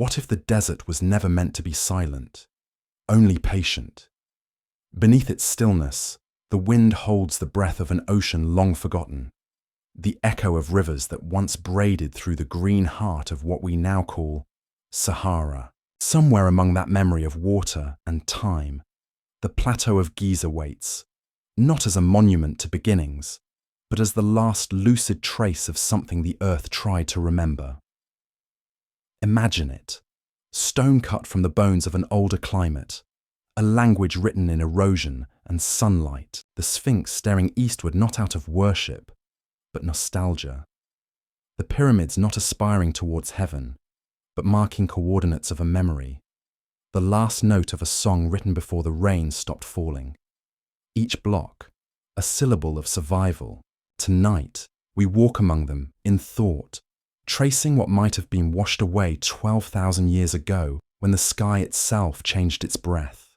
what if the desert was never meant to be silent, only patient? Beneath its stillness, the wind holds the breath of an ocean long forgotten, the echo of rivers that once braided through the green heart of what we now call Sahara. Somewhere among that memory of water and time, the plateau of Giza waits, not as a monument to beginnings, but as the last lucid trace of something the earth tried to remember. Imagine it, stone cut from the bones of an older climate, a language written in erosion and sunlight, the Sphinx staring eastward not out of worship, but nostalgia. The pyramids not aspiring towards heaven, but marking coordinates of a memory, the last note of a song written before the rain stopped falling. Each block, a syllable of survival. Tonight, we walk among them in thought, tracing what might have been washed away 12,000 years ago when the sky itself changed its breath.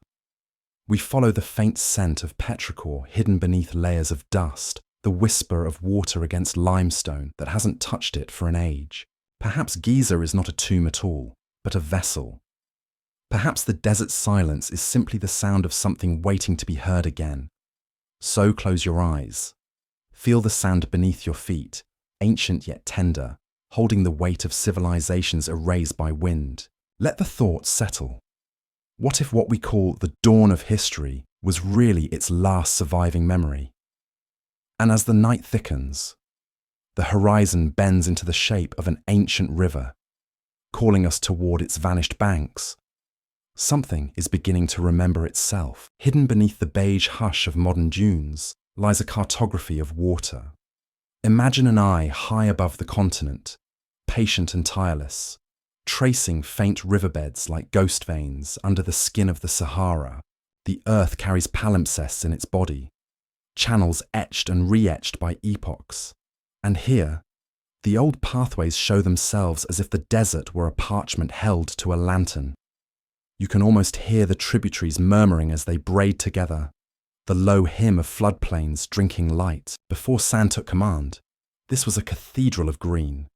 We follow the faint scent of petrichor hidden beneath layers of dust, the whisper of water against limestone that hasn't touched it for an age. Perhaps Giza is not a tomb at all, but a vessel. Perhaps the desert silence is simply the sound of something waiting to be heard again. So close your eyes. Feel the sand beneath your feet, ancient yet tender, holding the weight of civilizations erased by wind. Let the thought settle. What if what we call the dawn of history was really its last surviving memory? And as the night thickens, the horizon bends into the shape of an ancient river, calling us toward its vanished banks. Something is beginning to remember itself. Hidden beneath the beige hush of modern dunes lies a cartography of water. Imagine an eye high above the continent, patient and tireless, tracing faint riverbeds like ghost veins under the skin of the Sahara. The earth carries palimpsests in its body, channels etched and re-etched by epochs. And here, the old pathways show themselves as if the desert were a parchment held to a lantern. You can almost hear the tributaries murmuring as they braid together, the low hymn of floodplains drinking light. Before sand took command, this was a cathedral of green,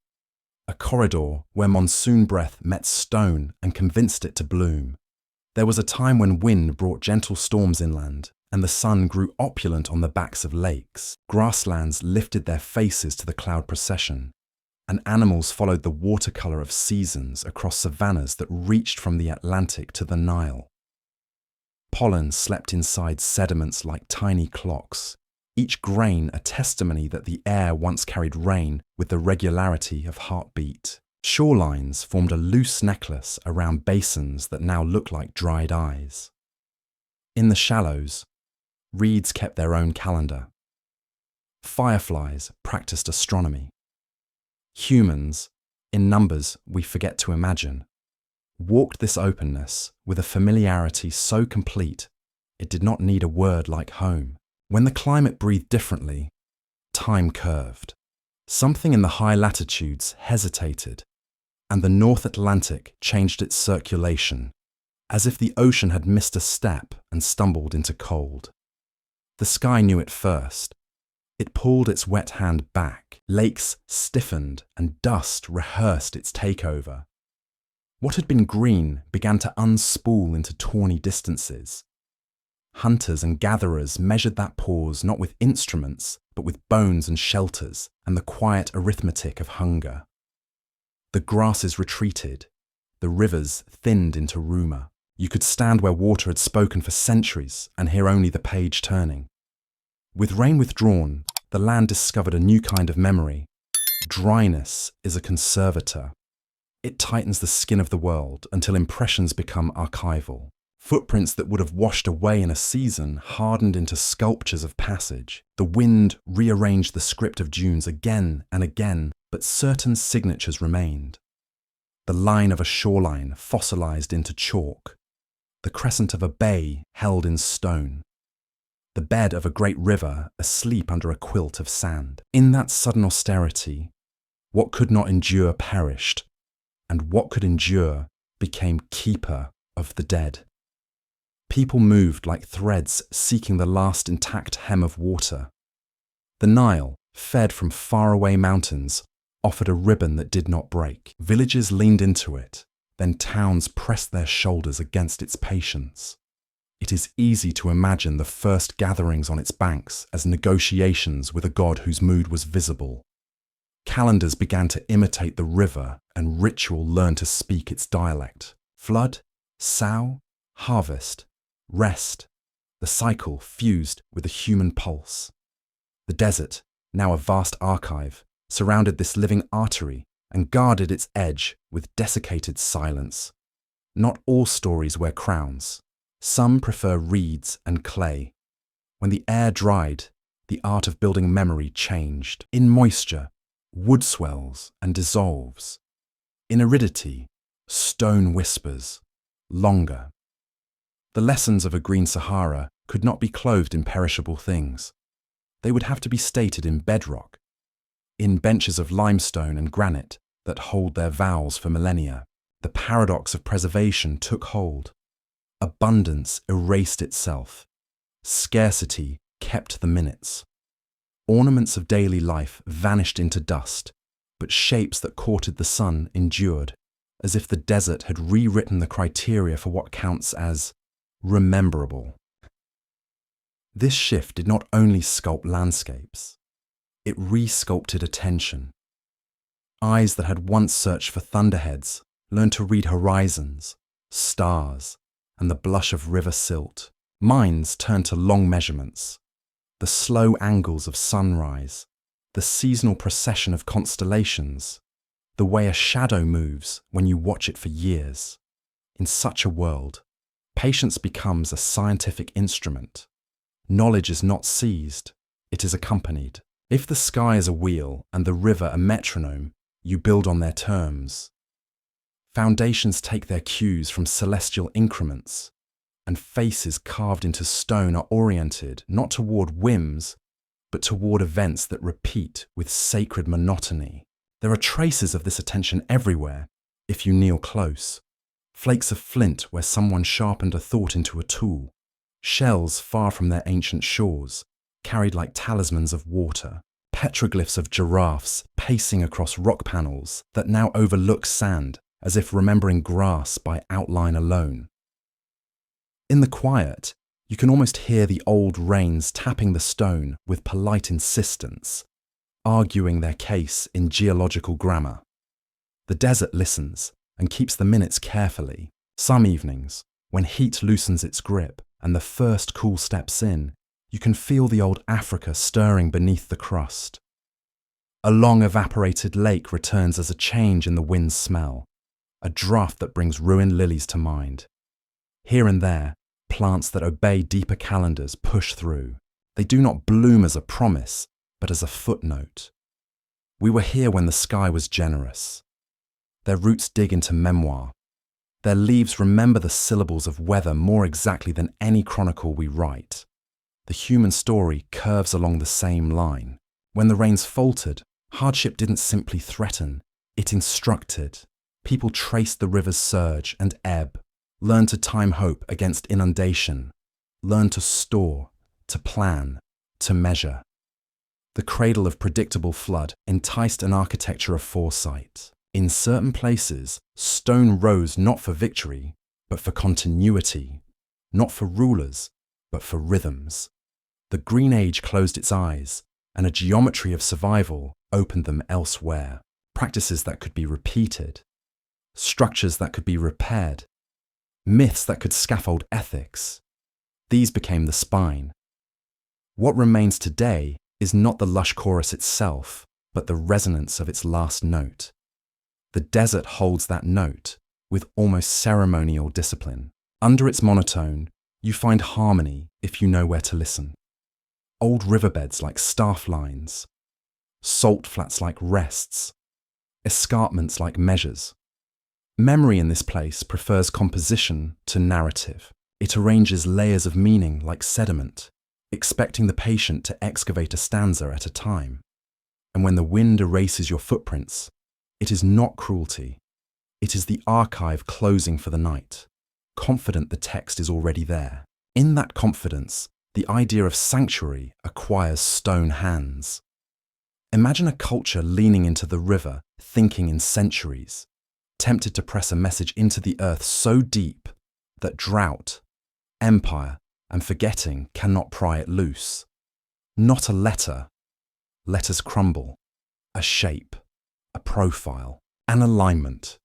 a corridor where monsoon breath met stone and convinced it to bloom. There was a time when wind brought gentle storms inland, and the sun grew opulent on the backs of lakes. Grasslands lifted their faces to the cloud procession, and animals followed the watercolor of seasons across savannas that reached from the Atlantic to the Nile. Pollen slept inside sediments like tiny clocks, each grain a testimony that the air once carried rain with the regularity of heartbeat. Shorelines formed a loose necklace around basins that now look like dried eyes. In the shallows, reeds kept their own calendar. Fireflies practiced astronomy. Humans, in numbers we forget to imagine, walked this openness with a familiarity so complete it did not need a word like home. When the climate breathed differently, time curved. Something in the high latitudes hesitated, and the North Atlantic changed its circulation, as if the ocean had missed a step and stumbled into cold. The sky knew it first. It pulled its wet hand back. Lakes stiffened and dust rehearsed its takeover. What had been green began to unspool into tawny distances. Hunters and gatherers measured that pause not with instruments, but with bones and shelters and the quiet arithmetic of hunger. The grasses retreated. The rivers thinned into rumour. You could stand where water had spoken for centuries and hear only the page turning. With rain withdrawn, the land discovered a new kind of memory. Dryness is a conservator. It tightens the skin of the world until impressions become archival. Footprints that would have washed away in a season hardened into sculptures of passage. The wind rearranged the script of dunes again and again, but certain signatures remained. The line of a shoreline fossilized into chalk. The crescent of a bay held in stone. The bed of a great river asleep under a quilt of sand. In that sudden austerity, what could not endure perished, and what could endure became keeper of the dead. People moved like threads seeking the last intact hem of water. The Nile, fed from faraway mountains, offered a ribbon that did not break. Villages leaned into it, then towns pressed their shoulders against its patience. It is easy to imagine the first gatherings on its banks as negotiations with a god whose mood was visible. Calendars began to imitate the river, and ritual learned to speak its dialect. Flood, sow, harvest, rest. The cycle fused with the human pulse. The desert, now a vast archive, surrounded this living artery and guarded its edge with desiccated silence. Not all stories wear crowns. Some prefer reeds and clay. When the air dried, the art of building memory changed. In moisture, wood swells and dissolves. In aridity, stone whispers, longer. The lessons of a green Sahara could not be clothed in perishable things. They would have to be stated in bedrock, in benches of limestone and granite that hold their vows for millennia. The paradox of preservation took hold. Abundance erased itself. Scarcity kept the minutes. Ornaments of daily life vanished into dust, but shapes that courted the sun endured, as if the desert had rewritten the criteria for what counts as rememberable. This shift did not only sculpt landscapes, it re-sculpted attention. Eyes that had once searched for thunderheads learned to read horizons, stars, and the blush of river silt. Minds turned to long measurements, the slow angles of sunrise, the seasonal procession of constellations, the way a shadow moves when you watch it for years. In such a world, patience becomes a scientific instrument. Knowledge is not seized, it is accompanied. If the sky is a wheel and the river a metronome, you build on their terms. Foundations take their cues from celestial increments, and faces carved into stone are oriented not toward whims, but toward events that repeat with sacred monotony. There are traces of this attention everywhere, if you kneel close. Flakes of flint where someone sharpened a thought into a tool. Shells far from their ancient shores, carried like talismans of water. Petroglyphs of giraffes pacing across rock panels that now overlook sand, as if remembering grass by outline alone. In the quiet, you can almost hear the old rains tapping the stone with polite insistence, arguing their case in geological grammar. The desert listens and keeps the minutes carefully. Some evenings, when heat loosens its grip and the first cool steps in, you can feel the old Africa stirring beneath the crust. A long evaporated lake returns as a change in the wind's smell, a draught that brings ruined lilies to mind. Here and there, plants that obey deeper calendars push through. They do not bloom as a promise, but as a footnote. We were here when the sky was generous. Their roots dig into memoir. Their leaves remember the syllables of weather more exactly than any chronicle we write. The human story curves along the same line. When the rains faltered, hardship didn't simply threaten, it instructed. People traced the river's surge and ebb, learned to time hope against inundation, learned to store, to plan, to measure. The cradle of predictable flood enticed an architecture of foresight. In certain places, stone rose not for victory, but for continuity, not for rulers, but for rhythms. The Green Age closed its eyes, and a geometry of survival opened them elsewhere. Practices that could be repeated, structures that could be repaired, myths that could scaffold ethics. These became the spine. What remains today is not the lush chorus itself, but the resonance of its last note. The desert holds that note with almost ceremonial discipline. Under its monotone, you find harmony if you know where to listen. Old riverbeds like staff lines, salt flats like rests, escarpments like measures. Memory in this place prefers composition to narrative. It arranges layers of meaning like sediment, expecting the patient to excavate a stanza at a time. And when the wind erases your footprints, it is not cruelty. It is the archive closing for the night, confident the text is already there. In that confidence, the idea of sanctuary acquires stone hands. Imagine a culture leaning into the river, thinking in centuries. tempted to press a message into the earth so deep that drought, empire, and forgetting cannot pry it loose. Not a letter. Letters crumble. A shape, a profile, an alignment.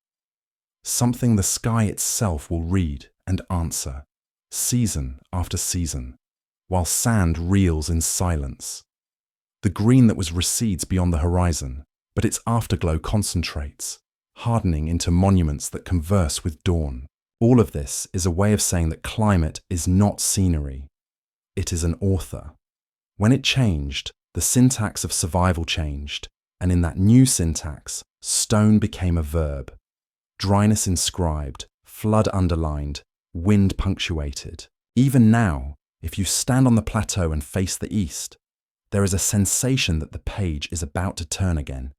Something the sky itself will read and answer, season after season, while sand reels in silence. The green that was recedes beyond the horizon, but its afterglow concentrates, hardening into monuments that converse with dawn. All of this is a way of saying that climate is not scenery. It is an author. When it changed, the syntax of survival changed, and in that new syntax, stone became a verb. Dryness inscribed, flood underlined, wind punctuated. Even now, if you stand on the plateau and face the east, there is a sensation that the page is about to turn again,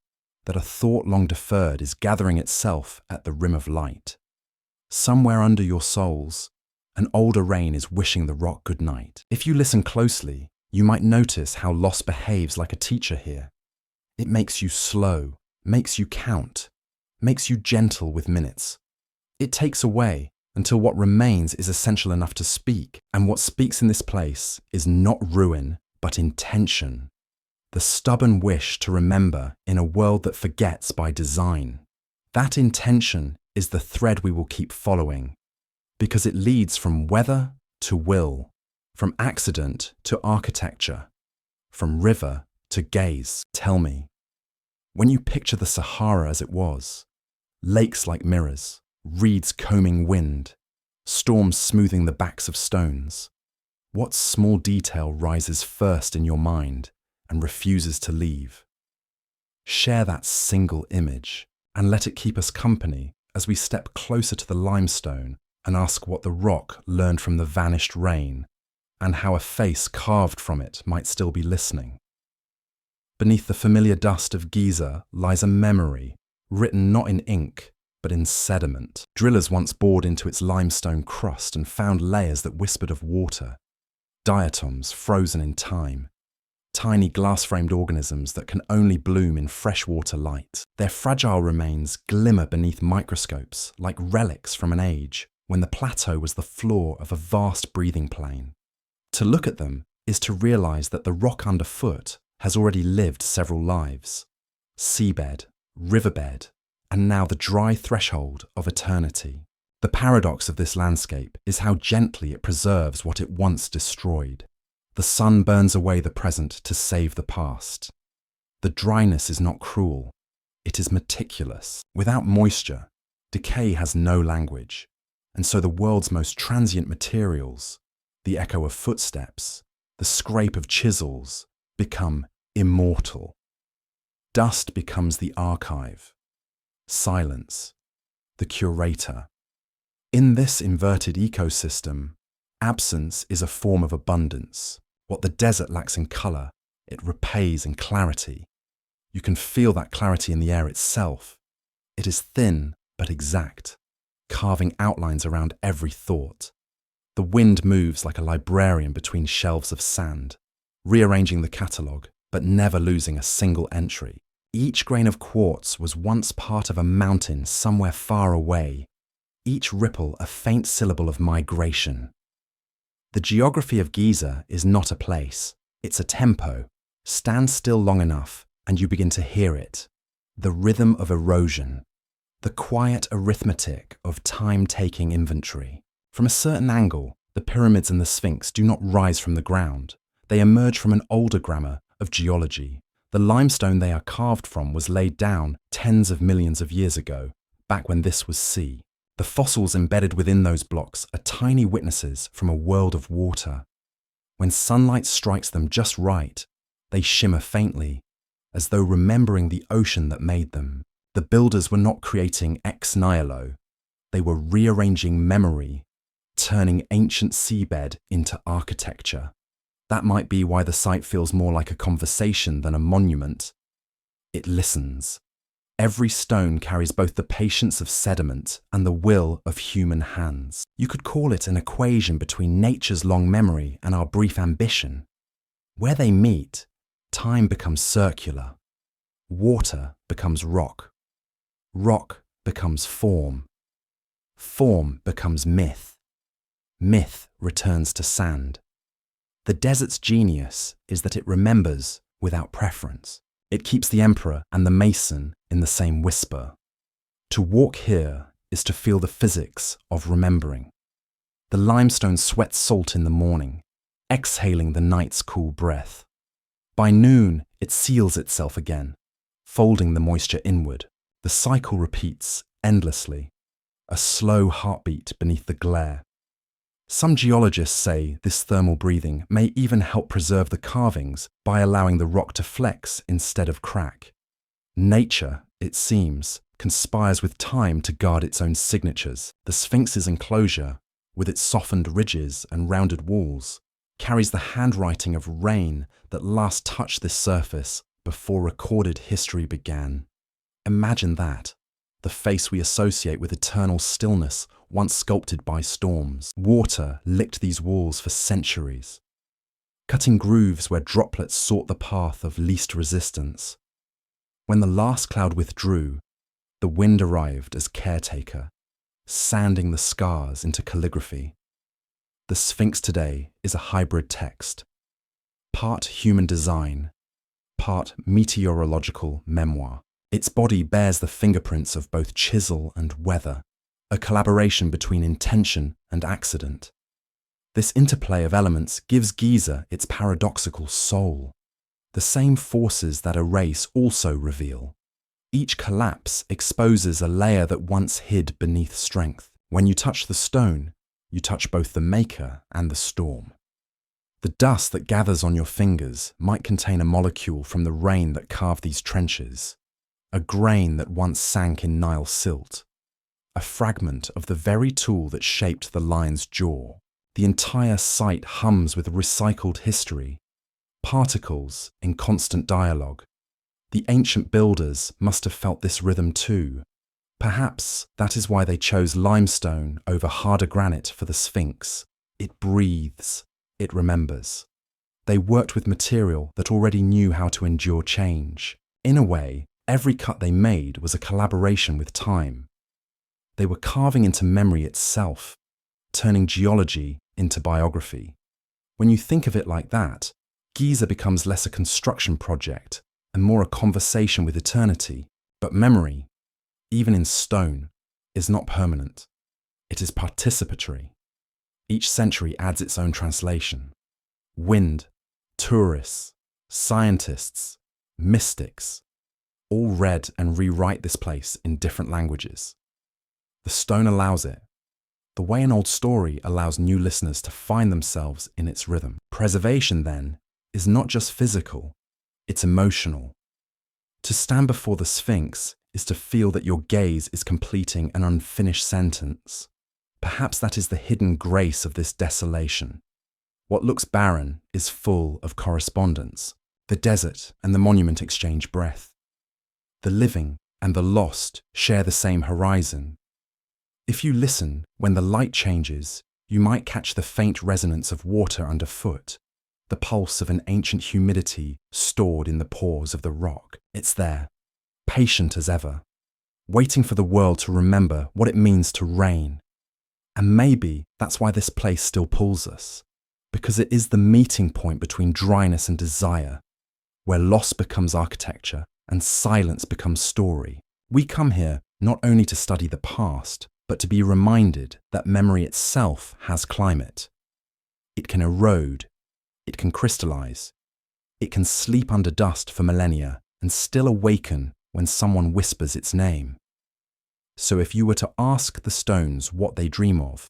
that a thought long deferred is gathering itself at the rim of light. Somewhere under your soles, an older rain is wishing the rock good night. If you listen closely, you might notice how loss behaves like a teacher here. It makes you slow, makes you count, makes you gentle with minutes. It takes away until what remains is essential enough to speak, and what speaks in this place is not ruin, but intention. The stubborn wish to remember in a world that forgets by design. That intention is the thread we will keep following, because it leads from weather to will, from accident to architecture, from river to gaze. Tell me, when you picture the Sahara as it was, lakes like mirrors, reeds combing wind, storms smoothing the backs of stones, what small detail rises first in your mind and refuses to leave? Share that single image and let it keep us company as we step closer to the limestone and ask what the rock learned from the vanished rain and how a face carved from it might still be listening. Beneath the familiar dust of Giza lies a memory, written not in ink, but in sediment. Drillers once bored into its limestone crust and found layers that whispered of water, diatoms frozen in time, tiny glass-framed organisms that can only bloom in freshwater light. Their fragile remains glimmer beneath microscopes like relics from an age when the plateau was the floor of a vast breathing plane. To look at them is to realize that the rock underfoot has already lived several lives. Seabed, riverbed, and now the dry threshold of eternity. The paradox of this landscape is how gently it preserves what it once destroyed. The sun burns away the present to save the past. The dryness is not cruel. It is meticulous. Without moisture, decay has no language, and so the world's most transient materials, the echo of footsteps, the scrape of chisels, become immortal. Dust becomes the archive. Silence, the curator. In this inverted ecosystem, absence is a form of abundance. What the desert lacks in colour, it repays in clarity. You can feel that clarity in the air itself. It is thin but exact, carving outlines around every thought. The wind moves like a librarian between shelves of sand, rearranging the catalogue but never losing a single entry. Each grain of quartz was once part of a mountain somewhere far away, each ripple a faint syllable of migration. The geography of Giza is not a place, it's a tempo. Stand still long enough and you begin to hear it. The rhythm of erosion, the quiet arithmetic of time-taking inventory. From a certain angle, the pyramids and the Sphinx do not rise from the ground. They emerge from an older grammar of geology. The limestone they are carved from was laid down tens of millions of years ago, back when this was sea. The fossils embedded within those blocks are tiny witnesses from a world of water. When sunlight strikes them just right, they shimmer faintly, as though remembering the ocean that made them. The builders were not creating ex nihilo. They were rearranging memory, turning ancient seabed into architecture. That might be why the site feels more like a conversation than a monument. It listens. Every stone carries both the patience of sediment and the will of human hands. You could call it an equation between nature's long memory and our brief ambition. Where they meet, time becomes circular. Water becomes rock. Rock becomes form. Form becomes myth. Myth returns to sand. The desert's genius is that it remembers without preference. It keeps the emperor and the mason in the same whisper. To walk here is to feel the physics of remembering. The limestone sweats salt in the morning, exhaling the night's cool breath. By noon, it seals itself again, folding the moisture inward. The cycle repeats endlessly, a slow heartbeat beneath the glare. Some geologists say this thermal breathing may even help preserve the carvings by allowing the rock to flex instead of crack. Nature, it seems, conspires with time to guard its own signatures. The Sphinx's enclosure, with its softened ridges and rounded walls, carries the handwriting of rain that last touched this surface before recorded history began. Imagine that, the face we associate with eternal stillness once sculpted by storms. Water licked these walls for centuries, cutting grooves where droplets sought the path of least resistance. When the last cloud withdrew, the wind arrived as caretaker, sanding the scars into calligraphy. The Sphinx today is a hybrid text, part human design, part meteorological memoir. Its body bears the fingerprints of both chisel and weather, a collaboration between intention and accident. This interplay of elements gives Giza its paradoxical soul. The same forces that erase also reveal. Each collapse exposes a layer that once hid beneath strength. When you touch the stone, you touch both the maker and the storm. The dust that gathers on your fingers might contain a molecule from the rain that carved these trenches, a grain that once sank in Nile silt, a fragment of the very tool that shaped the lion's jaw. The entire site hums with recycled history, particles in constant dialogue. The ancient builders must have felt this rhythm too. Perhaps that is why they chose limestone over harder granite for the Sphinx. It breathes, it remembers. They worked with material that already knew how to endure change. In a way, every cut they made was a collaboration with time. They were carving into memory itself, turning geology into biography. When you think of it like that, Giza becomes less a construction project and more a conversation with eternity. But memory, even in stone, is not permanent. It is participatory. Each century adds its own translation. Wind, tourists, scientists, mystics, all read and rewrite this place in different languages. The stone allows it, the way an old story allows new listeners to find themselves in its rhythm. Preservation, then, is not just physical, it's emotional. To stand before the Sphinx is to feel that your gaze is completing an unfinished sentence. Perhaps that is the hidden grace of this desolation. What looks barren is full of correspondence. The desert and the monument exchange breath. The living and the lost share the same horizon. If you listen, when the light changes, you might catch the faint resonance of water underfoot, the pulse of an ancient humidity stored in the pores of the rock. It's there, patient as ever, waiting for the world to remember what it means to rain. And maybe that's why this place still pulls us, because it is the meeting point between dryness and desire, where loss becomes architecture and silence becomes story. We come here not only to study the past, but to be reminded that memory itself has climate. It can erode, it can crystallize, it can sleep under dust for millennia and still awaken when someone whispers its name. So if you were to ask the stones what they dream of,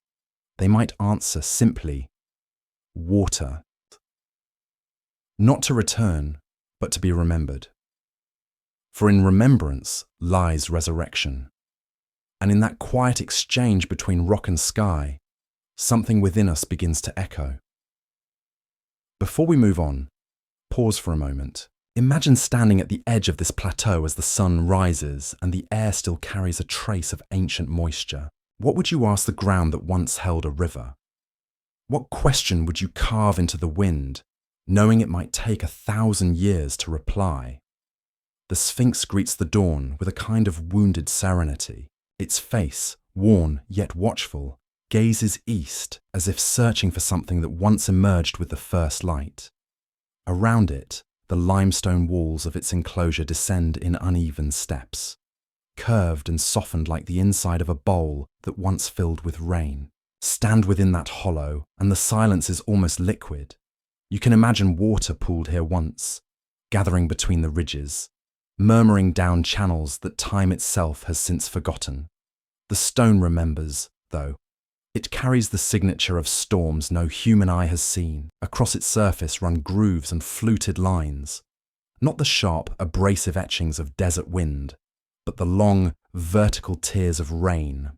they might answer simply, water. Not to return, but to be remembered. For in remembrance lies resurrection. And in that quiet exchange between rock and sky, something within us begins to echo. Before we move on, pause for a moment. Imagine standing at the edge of this plateau as the sun rises and the air still carries a trace of ancient moisture. What would you ask the ground that once held a river? What question would you carve into the wind, knowing it might take 1,000 years to reply? The Sphinx greets the dawn with a kind of wounded serenity. Its face, worn yet watchful, gazes east as if searching for something that once emerged with the first light. Around it, the limestone walls of its enclosure descend in uneven steps, curved and softened like the inside of a bowl that once filled with rain. Stand within that hollow, and the silence is almost liquid. You can imagine water pooled here once, gathering between the ridges, murmuring down channels that time itself has since forgotten. The stone remembers, though. It carries the signature of storms no human eye has seen. Across its surface run grooves and fluted lines, not the sharp, abrasive etchings of desert wind, but the long, vertical tears of rain.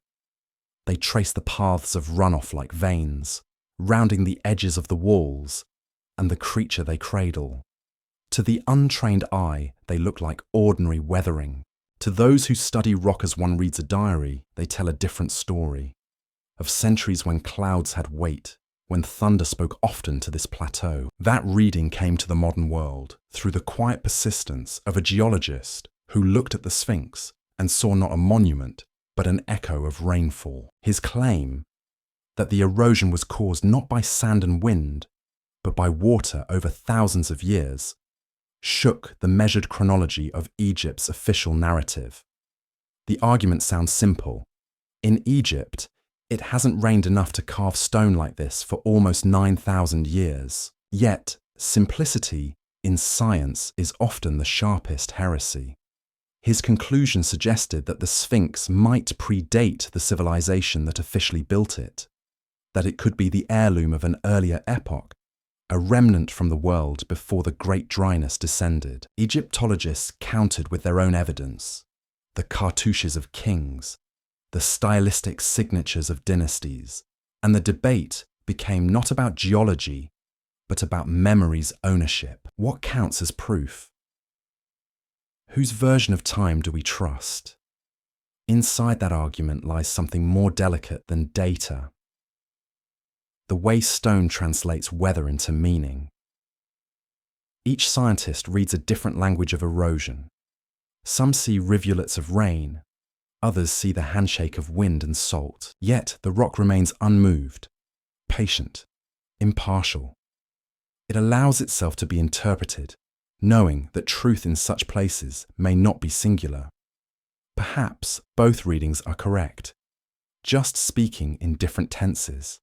They trace the paths of runoff like veins, rounding the edges of the walls and the creature they cradle. To the untrained eye, they look like ordinary weathering. To those who study rock as one reads a diary, they tell a different story. Of centuries when clouds had weight, when thunder spoke often to this plateau. That reading came to the modern world through the quiet persistence of a geologist who looked at the Sphinx and saw not a monument, but an echo of rainfall. His claim that the erosion was caused not by sand and wind, but by water over thousands of years, shook the measured chronology of Egypt's official narrative. The argument sounds simple. In Egypt, it hasn't rained enough to carve stone like this for almost 9,000 years. Yet, simplicity in science is often the sharpest heresy. His conclusion suggested that the Sphinx might predate the civilization that officially built it, that it could be the heirloom of an earlier epoch, a remnant from the world before the great dryness descended. Egyptologists countered with their own evidence, the cartouches of kings, the stylistic signatures of dynasties, and the debate became not about geology, but about memory's ownership. What counts as proof? Whose version of time do we trust? Inside that argument lies something more delicate than data. The way stone translates weather into meaning. Each scientist reads a different language of erosion. Some see rivulets of rain, others see the handshake of wind and salt. Yet the rock remains unmoved, patient, impartial. It allows itself to be interpreted, knowing that truth in such places may not be singular. Perhaps both readings are correct, just speaking in different tenses.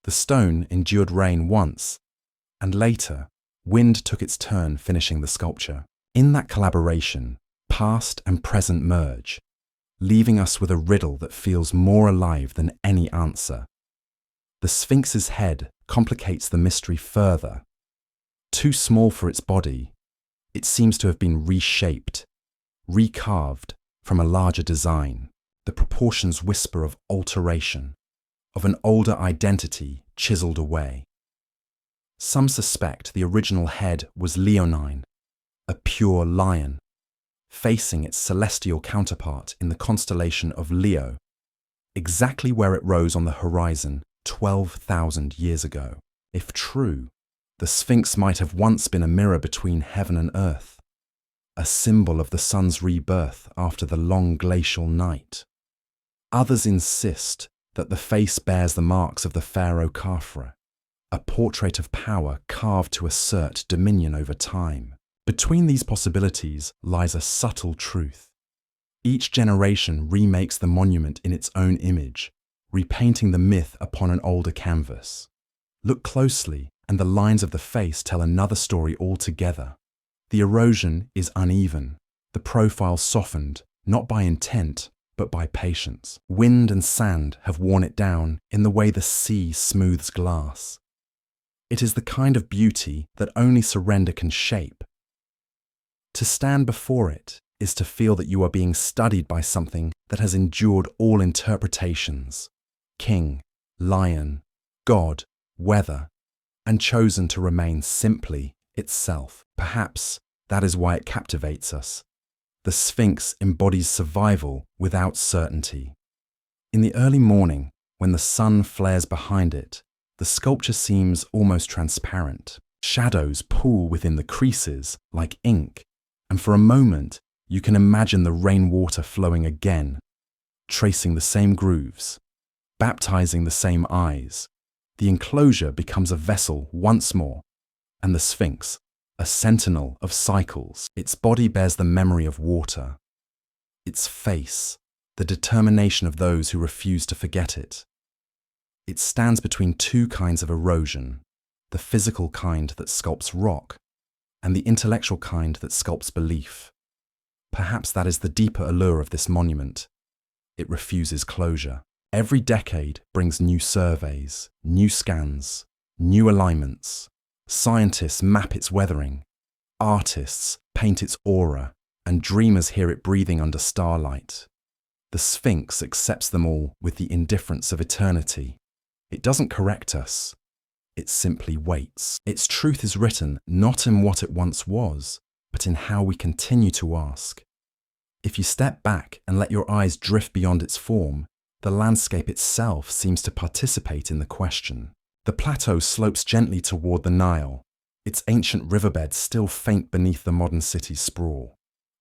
The stone endured rain once, and later, wind took its turn finishing the sculpture. In that collaboration, past and present merge, leaving us with a riddle that feels more alive than any answer. The Sphinx's head complicates the mystery further. Too small for its body, it seems to have been reshaped, recarved from a larger design. The proportions whisper of alteration, of an older identity chiseled away. Some suspect the original head was leonine, a pure lion, facing its celestial counterpart in the constellation of Leo, exactly where it rose on the horizon 12,000 years ago. If true, the Sphinx might have once been a mirror between heaven and earth, a symbol of the sun's rebirth after the long glacial night. Others insist that the face bears the marks of the pharaoh Khafra, a portrait of power carved to assert dominion over time. Between these possibilities lies a subtle truth. Each generation remakes the monument in its own image, repainting the myth upon an older canvas. Look closely, and the lines of the face tell another story altogether. The erosion is uneven, the profile softened, not by intent, but by patience. Wind and sand have worn it down in the way the sea smooths glass. It is the kind of beauty that only surrender can shape. To stand before it is to feel that you are being studied by something that has endured all interpretations, king, lion, god, weather, and chosen to remain simply itself. Perhaps that is why it captivates us. The Sphinx embodies survival without certainty. In the early morning, when the sun flares behind it, the sculpture seems almost transparent. Shadows pool within the creases like ink, and for a moment you can imagine the rainwater flowing again, tracing the same grooves, baptizing the same eyes. The enclosure becomes a vessel once more, and the Sphinx, a sentinel of cycles. Its body bears the memory of water. Its face, the determination of those who refuse to forget it. It stands between two kinds of erosion, the physical kind that sculpts rock, and the intellectual kind that sculpts belief. Perhaps that is the deeper allure of this monument. It refuses closure. Every decade brings new surveys, new scans, new alignments. Scientists map its weathering. Artists paint its aura, and dreamers hear it breathing under starlight. The Sphinx accepts them all with the indifference of eternity. It doesn't correct us. It simply waits. Its truth is written not in what it once was, but in how we continue to ask. If you step back and let your eyes drift beyond its form, the landscape itself seems to participate in the question. The plateau slopes gently toward the Nile, its ancient riverbeds still faint beneath the modern city's sprawl.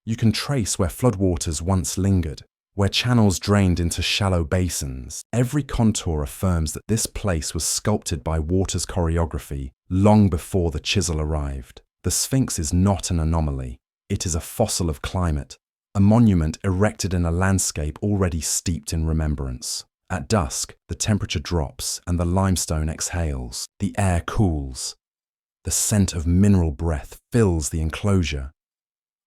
You can trace where floodwaters once lingered, where channels drained into shallow basins. Every contour affirms that this place was sculpted by water's choreography long before the chisel arrived. The Sphinx is not an anomaly. It is a fossil of climate, a monument erected in a landscape already steeped in remembrance. At dusk, the temperature drops and the limestone exhales. The air cools. The scent of mineral breath fills the enclosure,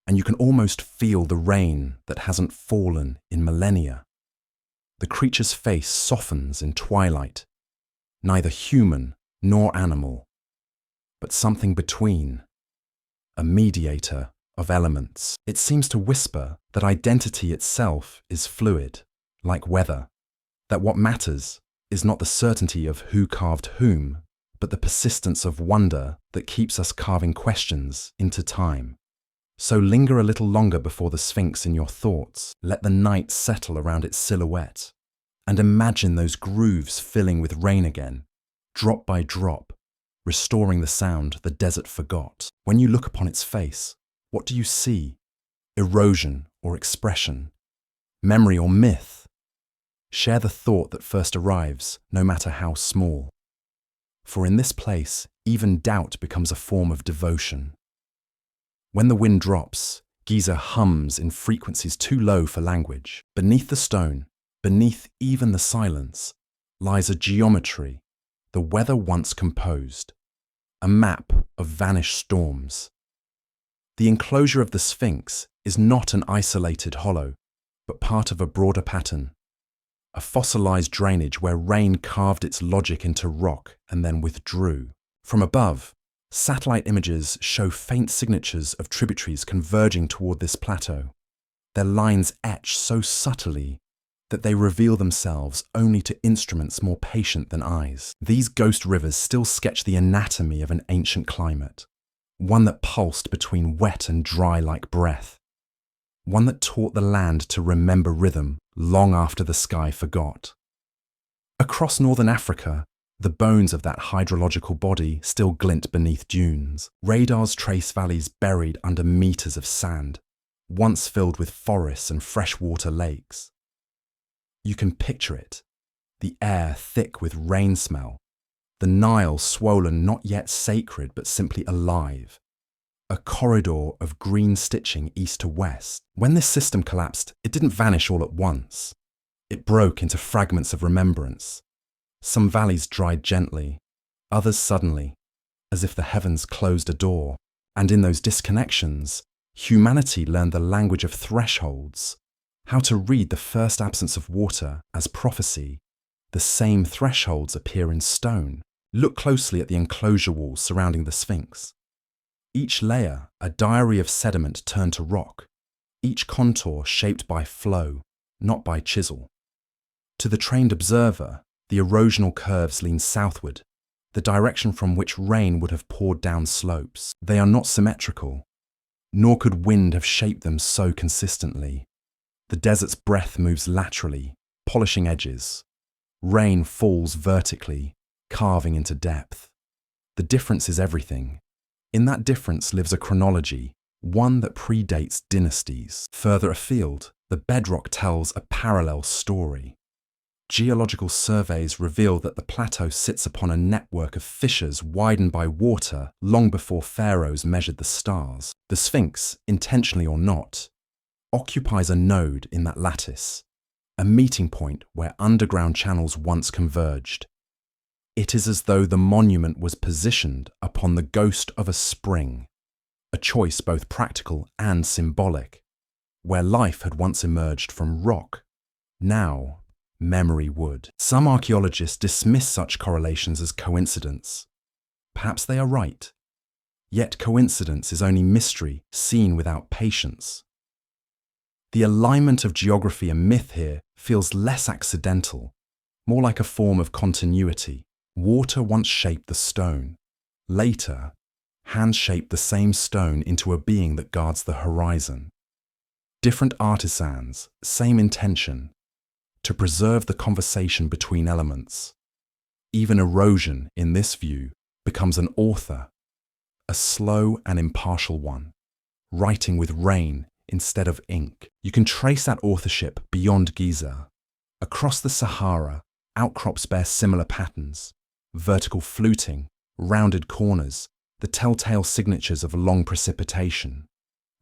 and you can almost feel the rain that hasn't fallen in millennia. The creature's face softens in twilight, neither human nor animal, but something between, a mediator of elements. It seems to whisper that identity itself is fluid, like weather, that what matters is not the certainty of who carved whom, but the persistence of wonder that keeps us carving questions into time. So linger a little longer before the Sphinx in your thoughts. Let the night settle around its silhouette, and imagine those grooves filling with rain again, drop by drop, restoring the sound the desert forgot. When you look upon its face, what do you see? Erosion or expression? Memory or myth? Share the thought that first arrives, no matter how small. For in this place, even doubt becomes a form of devotion. When the wind drops, Giza hums in frequencies too low for language. Beneath the stone, beneath even the silence, lies a geometry, the weather once composed, a map of vanished storms. The enclosure of the Sphinx is not an isolated hollow, but part of a broader pattern, a fossilized drainage where rain carved its logic into rock and then withdrew. From above, satellite images show faint signatures of tributaries converging toward this plateau. Their lines etch so subtly that they reveal themselves only to instruments more patient than eyes. These ghost rivers still sketch the anatomy of an ancient climate, one that pulsed between wet and dry like breath, one that taught the land to remember rhythm long after the sky forgot. Across northern Africa, the bones of that hydrological body still glint beneath dunes. Radars trace valleys buried under meters of sand, once filled with forests and freshwater lakes. You can picture it, the air thick with rain smell, the Nile swollen not yet sacred but simply alive, a corridor of green stitching east to west. When this system collapsed, it didn't vanish all at once. It broke into fragments of remembrance. Some valleys dried gently, others suddenly, as if the heavens closed a door. And in those disconnections, humanity learned the language of thresholds, how to read the first absence of water as prophecy. The same thresholds appear in stone. Look closely at the enclosure walls surrounding the Sphinx. Each layer, a diary of sediment turned to rock, each contour shaped by flow, not by chisel. To the trained observer, the erosional curves lean southward, the direction from which rain would have poured down slopes. They are not symmetrical, nor could wind have shaped them so consistently. The desert's breath moves laterally, polishing edges. Rain falls vertically, carving into depth. The difference is everything. In that difference lives a chronology, one that predates dynasties. Further afield, the bedrock tells a parallel story. Geological surveys reveal that the plateau sits upon a network of fissures widened by water long before pharaohs measured the stars. The Sphinx, intentionally or not, occupies a node in that lattice, a meeting point where underground channels once converged. It is as though the monument was positioned upon the ghost of a spring, a choice both practical and symbolic. Where life had once emerged from rock, now memory would. Some archaeologists dismiss such correlations as coincidence. Perhaps they are right. Yet coincidence is only mystery seen without patience. The alignment of geography and myth here feels less accidental, more like a form of continuity. Water once shaped the stone. Later, hands shaped the same stone into a being that guards the horizon. Different artisans, same intention, to preserve the conversation between elements. Even erosion, in this view, becomes an author, a slow and impartial one, writing with rain instead of ink. You can trace that authorship beyond Giza. Across the Sahara, outcrops bear similar patterns: vertical fluting, rounded corners, the telltale signatures of long precipitation.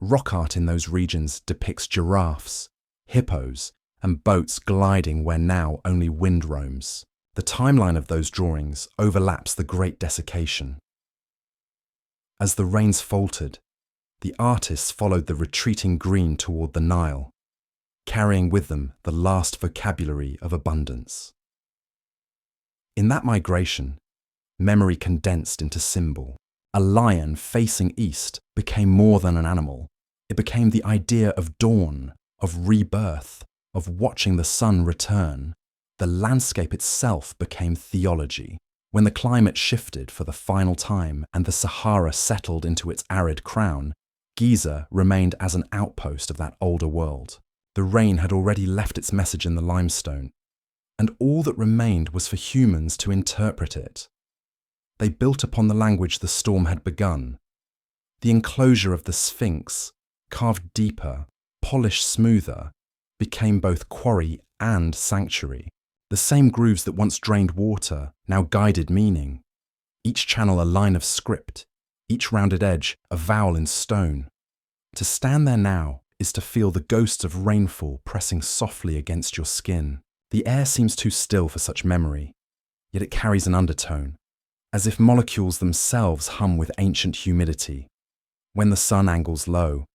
Rock art in those regions depicts giraffes, hippos, and boats gliding where now only wind roams. The timeline of those drawings overlaps the Great Desiccation. As the rains faltered, the artists followed the retreating green toward the Nile, carrying with them the last vocabulary of abundance. In that migration, memory condensed into symbol. A lion facing east became more than an animal. It became the idea of dawn, of rebirth, of watching the sun return. The landscape itself became theology. When the climate shifted for the final time and the Sahara settled into its arid crown, Giza remained as an outpost of that older world. The rain had already left its message in the limestone, and all that remained was for humans to interpret it. They built upon the language the storm had begun. The enclosure of the Sphinx, carved deeper, polished smoother, became both quarry and sanctuary. The same grooves that once drained water now guided meaning. Each channel a line of script, each rounded edge a vowel in stone. To stand there now is to feel the ghosts of rainfall pressing softly against your skin. The air seems too still for such memory, yet it carries an undertone, as if molecules themselves hum with ancient humidity. When the sun angles low,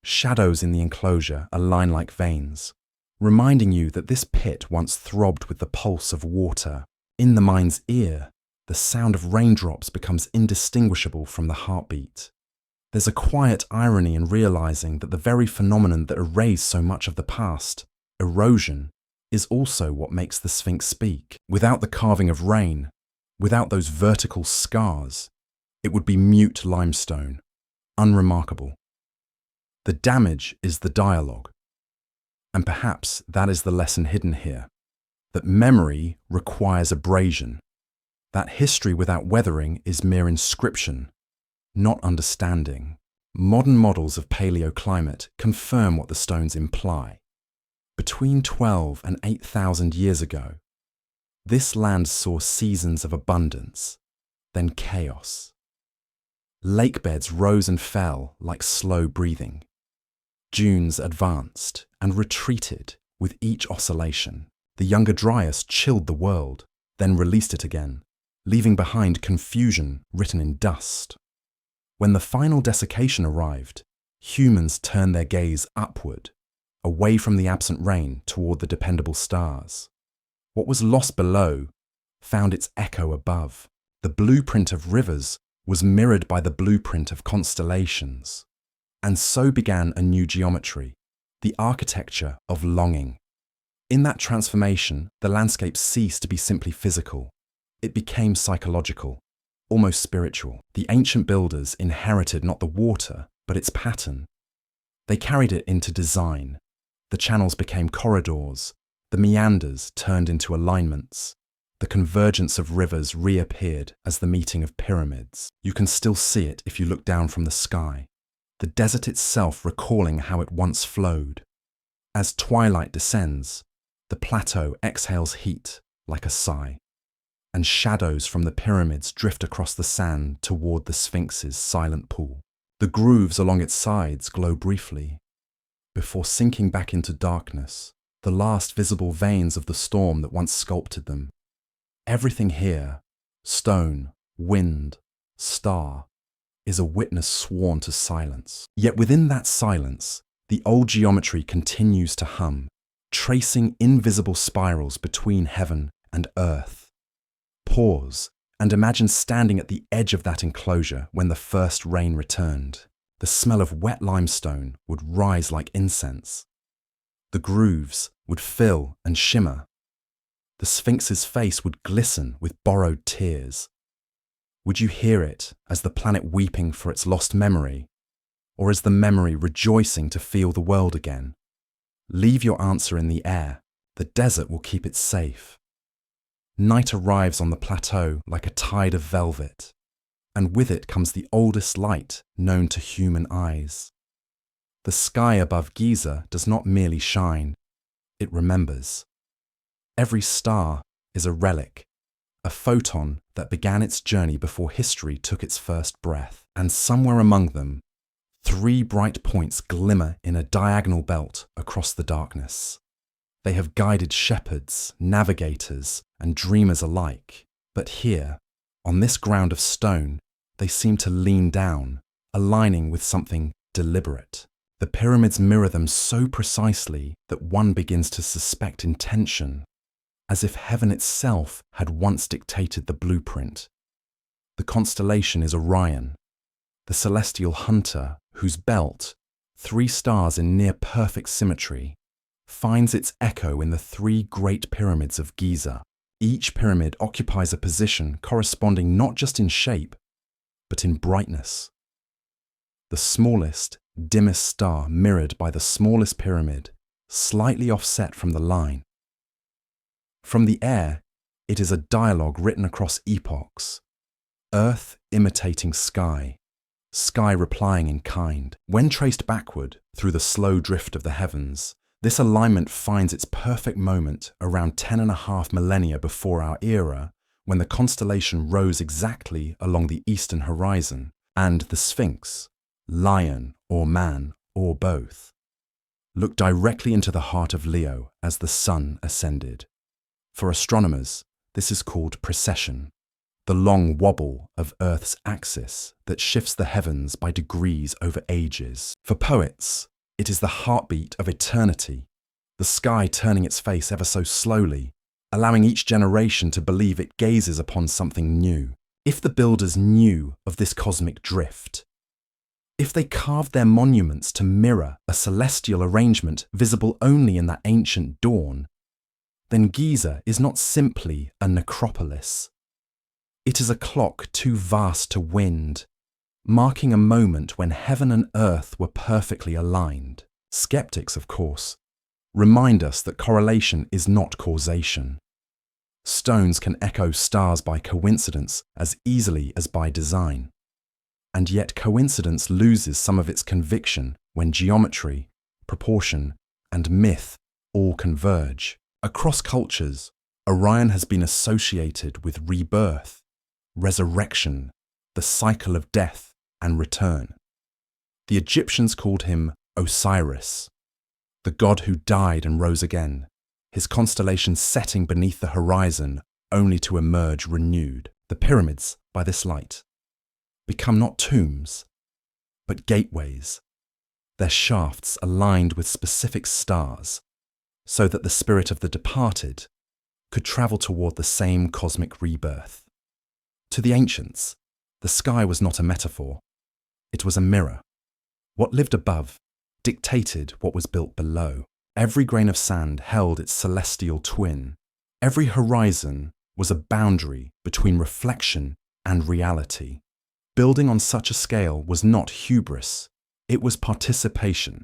shadows in the enclosure align like veins, reminding you that this pit once throbbed with the pulse of water. In the mind's ear, the sound of raindrops becomes indistinguishable from the heartbeat. There's a quiet irony in realizing that the very phenomenon that erased so much of the past, erosion, is also what makes the Sphinx speak. Without the carving of rain, without those vertical scars, it would be mute limestone, unremarkable. The damage is the dialogue. And perhaps that is the lesson hidden here, that memory requires abrasion, that history without weathering is mere inscription, not understanding. Modern models of paleoclimate confirm what the stones imply. Between 12 and 8,000 years ago, this land saw seasons of abundance, then chaos. Lake beds rose and fell like slow breathing. Dunes advanced and retreated with each oscillation. The Younger Dryas chilled the world, then released it again, leaving behind confusion written in dust. When the final desiccation arrived, humans turned their gaze upward, away from the absent rain toward the dependable stars. What was lost below found its echo above. The blueprint of rivers was mirrored by the blueprint of constellations. And so began a new geometry, the architecture of longing. In that transformation, the landscape ceased to be simply physical. It became psychological, almost spiritual. The ancient builders inherited not the water, but its pattern. They carried it into design. The channels became corridors, the meanders turned into alignments. The convergence of rivers reappeared as the meeting of pyramids. You can still see it if you look down from the sky. the desert itself recalling how it once flowed. As twilight descends, the plateau exhales heat like a sigh, and shadows from the pyramids drift across the sand toward the Sphinx's silent pool. The grooves along its sides glow briefly, before sinking back into darkness, the last visible veins of the storm that once sculpted them. Everything here, stone, wind, star, is a witness sworn to silence. Yet within that silence, the old geometry continues to hum, tracing invisible spirals between heaven and earth. Pause and imagine standing at the edge of that enclosure when the first rain returned. The smell of wet limestone would rise like incense. The grooves would fill and shimmer. The Sphinx's face would glisten with borrowed tears. Would you hear it as the planet weeping for its lost memory, or as the memory rejoicing to feel the world again? Leave your answer in the air. The desert will keep it safe. Night arrives on the plateau like a tide of velvet, and with it comes the oldest light known to human eyes. The sky above Giza does not merely shine, it remembers. Every star is a relic, a photon that began its journey before history took its first breath. And somewhere among them, 3 bright points glimmer in a diagonal belt across the darkness. They have guided shepherds, navigators, and dreamers alike. But here, on this ground of stone, they seem to lean down, aligning with something deliberate. The pyramids mirror them so precisely that one begins to suspect intention, as if heaven itself had once dictated the blueprint. The constellation is Orion, the celestial hunter whose belt, 3 stars in near-perfect symmetry, finds its echo in the 3 great pyramids of Giza. Each pyramid occupies a position corresponding not just in shape, but in brightness. The smallest, dimmest star mirrored by the smallest pyramid, slightly offset from the line. From the air, it is a dialogue written across epochs, earth imitating sky, sky replying in kind. When traced backward through the slow drift of the heavens, this alignment finds its perfect moment around 10.5 millennia before our era, when the constellation rose exactly along the eastern horizon, and the Sphinx, lion or man or both, looked directly into the heart of Leo as the sun ascended. For astronomers, this is called precession, the long wobble of Earth's axis that shifts the heavens by degrees over ages. For poets, it is the heartbeat of eternity, the sky turning its face ever so slowly, allowing each generation to believe it gazes upon something new. If the builders knew of this cosmic drift, if they carved their monuments to mirror a celestial arrangement visible only in that ancient dawn, then Giza is not simply a necropolis. It is a clock too vast to wind, marking a moment when heaven and earth were perfectly aligned. Skeptics, of course, remind us that correlation is not causation. Stones can echo stars by coincidence as easily as by design. And yet coincidence loses some of its conviction when geometry, proportion, and myth all converge. Across cultures, Orion has been associated with rebirth, resurrection, the cycle of death and return. The Egyptians called him Osiris, the god who died and rose again, his constellation setting beneath the horizon only to emerge renewed. The pyramids, by this light, become not tombs, but gateways, their shafts aligned with specific stars, so that the spirit of the departed could travel toward the same cosmic rebirth. To the ancients, the sky was not a metaphor, it was a mirror. What lived above dictated what was built below. Every grain of sand held its celestial twin. Every horizon was a boundary between reflection and reality. Building on such a scale was not hubris, it was participation.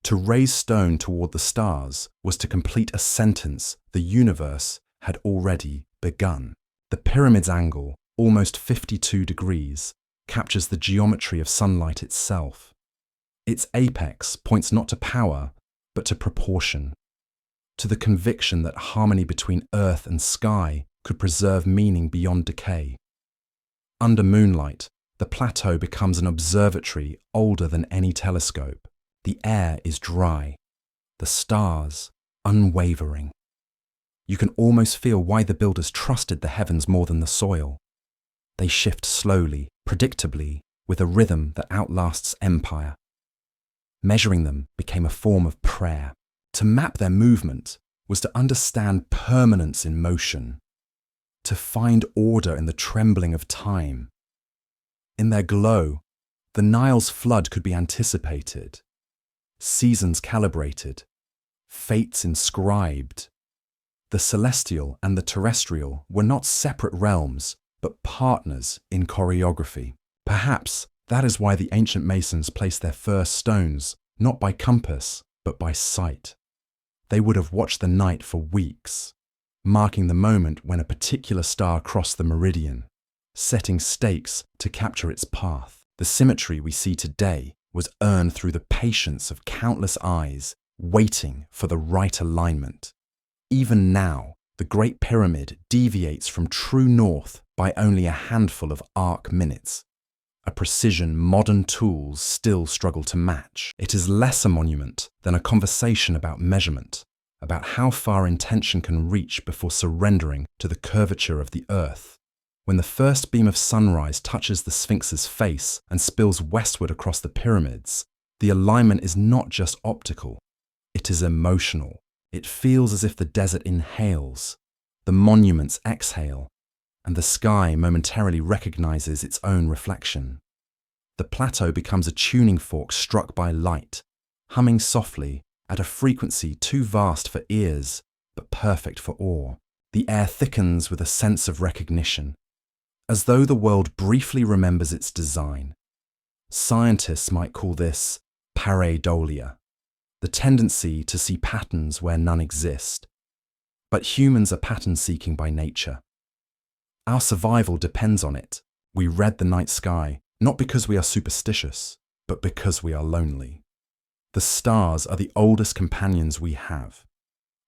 To raise stone toward the stars was to complete a sentence the universe had already begun. The pyramid's angle, almost 52 degrees, captures the geometry of sunlight itself. Its apex points not to power, but to proportion, to the conviction that harmony between earth and sky could preserve meaning beyond decay. Under moonlight, the plateau becomes an observatory older than any telescope. The air is dry, the stars unwavering. You can almost feel why the builders trusted the heavens more than the soil. They shift slowly, predictably, with a rhythm that outlasts empire. Measuring them became a form of prayer. To map their movement was to understand permanence in motion, to find order in the trembling of time. In their glow, the Nile's flood could be anticipated, seasons calibrated, fates inscribed. The celestial and the terrestrial were not separate realms, but partners in choreography. Perhaps that is why the ancient masons placed their first stones not by compass, but by sight. They would have watched the night for weeks, marking the moment when a particular star crossed the meridian, setting stakes to capture its path. The symmetry we see today was earned through the patience of countless eyes waiting for the right alignment. Even now, the Great Pyramid deviates from true north by only a handful of arc minutes, a precision modern tools still struggle to match. It is less a monument than a conversation about measurement, about how far intention can reach before surrendering to the curvature of the earth. When the first beam of sunrise touches the Sphinx's face and spills westward across the pyramids, the alignment is not just optical, it is emotional. It feels as if the desert inhales, the monuments exhale, and the sky momentarily recognizes its own reflection. The plateau becomes a tuning fork struck by light, humming softly at a frequency too vast for ears, but perfect for awe. The air thickens with a sense of recognition, as though the world briefly remembers its design. Scientists might call this pareidolia, the tendency to see patterns where none exist. But humans are pattern-seeking by nature. Our survival depends on it. We read the night sky, not because we are superstitious, but because we are lonely. The stars are the oldest companions we have.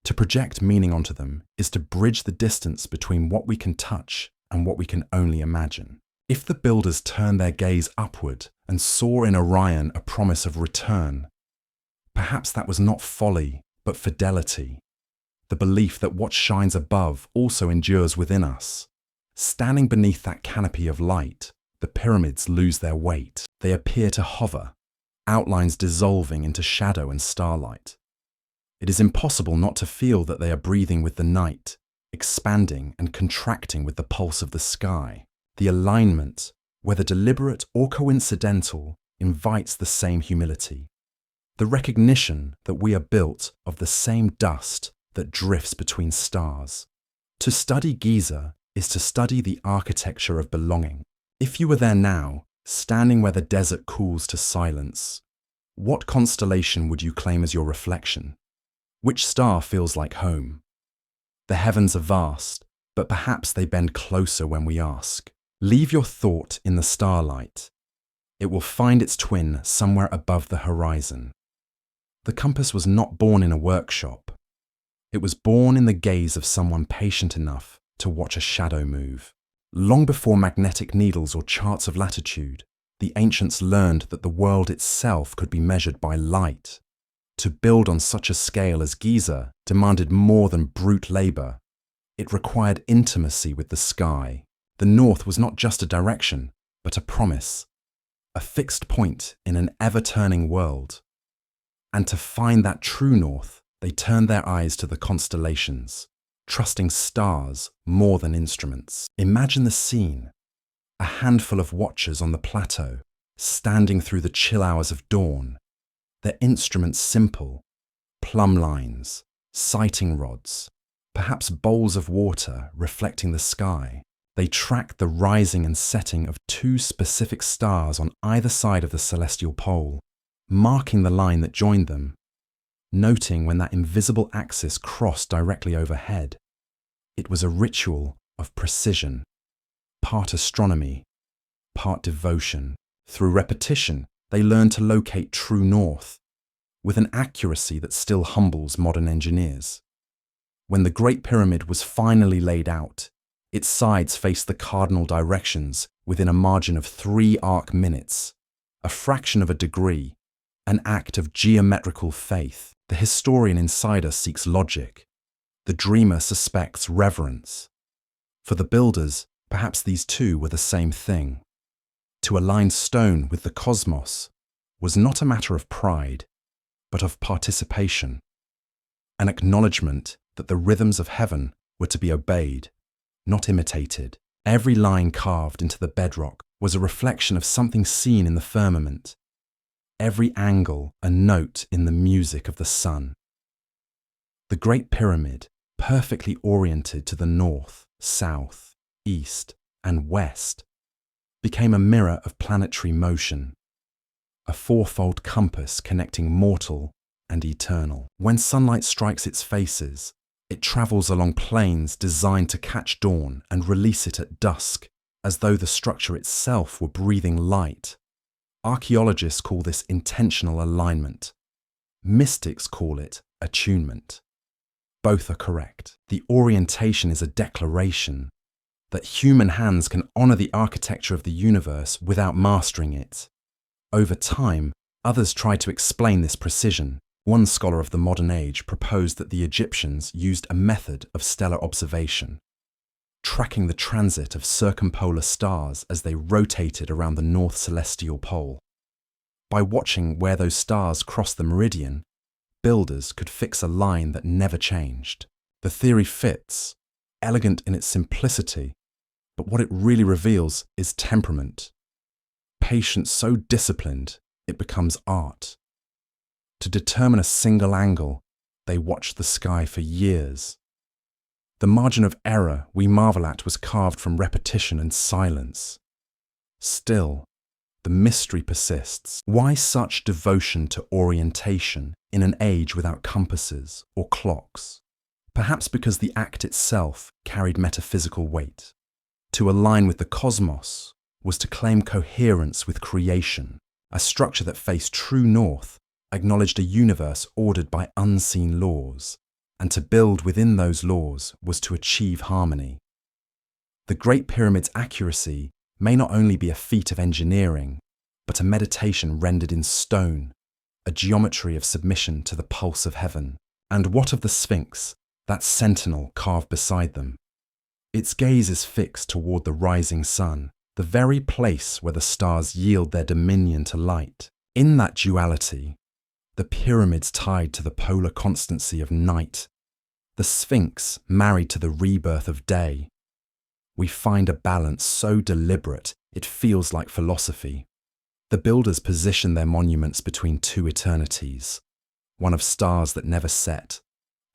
To project meaning onto them is to bridge the distance between what we can touch and what we can only imagine. If the builders turned their gaze upward and saw in Orion a promise of return, perhaps that was not folly, but fidelity, the belief that what shines above also endures within us. Standing beneath that canopy of light, the pyramids lose their weight. They appear to hover, outlines dissolving into shadow and starlight. It is impossible not to feel that they are breathing with the night, expanding and contracting with the pulse of the sky. The alignment, whether deliberate or coincidental, invites the same humility. The recognition that we are built of the same dust that drifts between stars. To study Giza is to study the architecture of belonging. If you were there now, standing where the desert cools to silence, what constellation would you claim as your reflection? Which star feels like home? The heavens are vast, but perhaps they bend closer when we ask. Leave your thought in the starlight. It will find its twin somewhere above the horizon. The compass was not born in a workshop. It was born in the gaze of someone patient enough to watch a shadow move. Long before magnetic needles or charts of latitude, the ancients learned that the world itself could be measured by light. To build on such a scale as Giza demanded more than brute labor. It required intimacy with the sky. The north was not just a direction, but a promise, a fixed point in an ever-turning world. And to find that true north, they turned their eyes to the constellations, trusting stars more than instruments. Imagine the scene: a handful of watchers on the plateau, standing through the chill hours of dawn, their instruments simple, plumb lines, sighting rods, perhaps bowls of water reflecting the sky. They tracked the rising and setting of two specific stars on either side of the celestial pole, marking the line that joined them, noting when that invisible axis crossed directly overhead. It was a ritual of precision, part astronomy, part devotion. Through repetition, they learned to locate true north, with an accuracy that still humbles modern engineers. When the Great Pyramid was finally laid out, its sides faced the cardinal directions within a margin of 3 arc minutes, a fraction of a degree, an act of geometrical faith. The historian inside us seeks logic. The dreamer suspects reverence. For the builders, perhaps these two were the same thing. To align stone with the cosmos was not a matter of pride, but of participation, an acknowledgement that the rhythms of heaven were to be obeyed, not imitated. Every line carved into the bedrock was a reflection of something seen in the firmament, every angle a note in the music of the sun. The Great Pyramid, perfectly oriented to the north, south, east, and west, became a mirror of planetary motion, a fourfold compass connecting mortal and eternal. When sunlight strikes its faces, it travels along planes designed to catch dawn and release it at dusk, as though the structure itself were breathing light. Archaeologists call this intentional alignment. Mystics call it attunement. Both are correct. The orientation is a declaration that human hands can honor the architecture of the universe without mastering it. Over time, others tried to explain this precision. One scholar of the modern age proposed that the Egyptians used a method of stellar observation, tracking the transit of circumpolar stars as they rotated around the north celestial pole. By watching where those stars crossed the meridian, builders could fix a line that never changed. The theory fits, elegant in its simplicity, but what it really reveals is temperament. Patience so disciplined, it becomes art. To determine a single angle, they watched the sky for years. The margin of error we marvel at was carved from repetition and silence. Still, the mystery persists. Why such devotion to orientation in an age without compasses or clocks? Perhaps because the act itself carried metaphysical weight. To align with the cosmos was to claim coherence with creation. A structure that faced true north acknowledged a universe ordered by unseen laws, and to build within those laws was to achieve harmony. The Great Pyramid's accuracy may not only be a feat of engineering, but a meditation rendered in stone, a geometry of submission to the pulse of heaven. And what of the Sphinx, that sentinel carved beside them? Its gaze is fixed toward the rising sun, the very place where the stars yield their dominion to light. In that duality, the pyramids tied to the polar constancy of night, the Sphinx married to the rebirth of day, we find a balance so deliberate it feels like philosophy. The builders position their monuments between two eternities, one of stars that never set,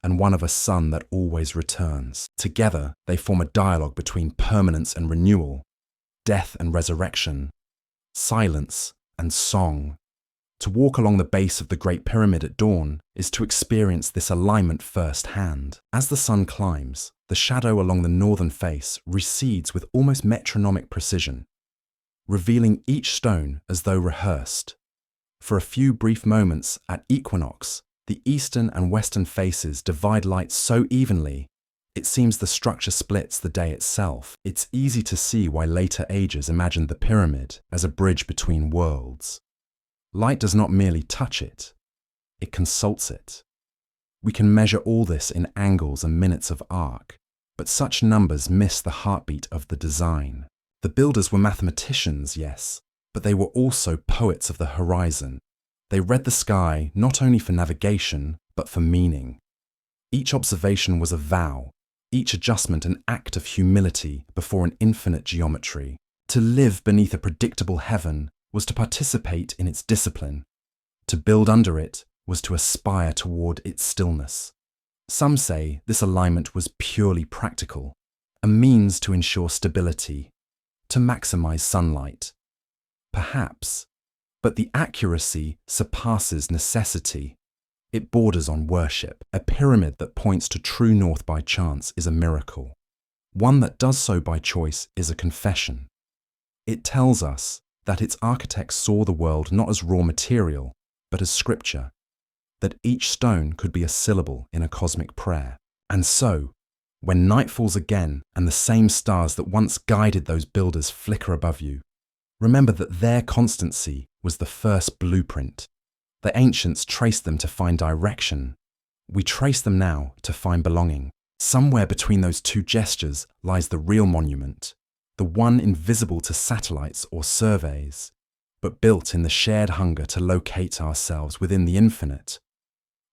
and one of a sun that always returns. Together, they form a dialogue between permanence and renewal, death and resurrection, silence and song. To walk along the base of the Great Pyramid at dawn is to experience this alignment firsthand. As the sun climbs, the shadow along the northern face recedes with almost metronomic precision, revealing each stone as though rehearsed. For a few brief moments at equinox, the eastern and western faces divide light so evenly, it seems the structure splits the day itself. It's easy to see why later ages imagined the pyramid as a bridge between worlds. Light does not merely touch it, it consults it. We can measure all this in angles and minutes of arc, but such numbers miss the heartbeat of the design. The builders were mathematicians, yes, but they were also poets of the horizon. They read the sky not only for navigation, but for meaning. Each observation was a vow, each adjustment an act of humility before an infinite geometry. To live beneath a predictable heaven was to participate in its discipline. To build under it was to aspire toward its stillness. Some say this alignment was purely practical, a means to ensure stability, to maximize sunlight. Perhaps, but the accuracy surpasses necessity. It borders on worship. A pyramid that points to true north by chance is a miracle. One that does so by choice is a confession. It tells us that its architects saw the world not as raw material, but as scripture, that each stone could be a syllable in a cosmic prayer. And so, when night falls again and the same stars that once guided those builders flicker above you, remember that their constancy was the first blueprint. The ancients traced them to find direction. We trace them now to find belonging. Somewhere between those two gestures lies the real monument, the one invisible to satellites or surveys, but built in the shared hunger to locate ourselves within the infinite.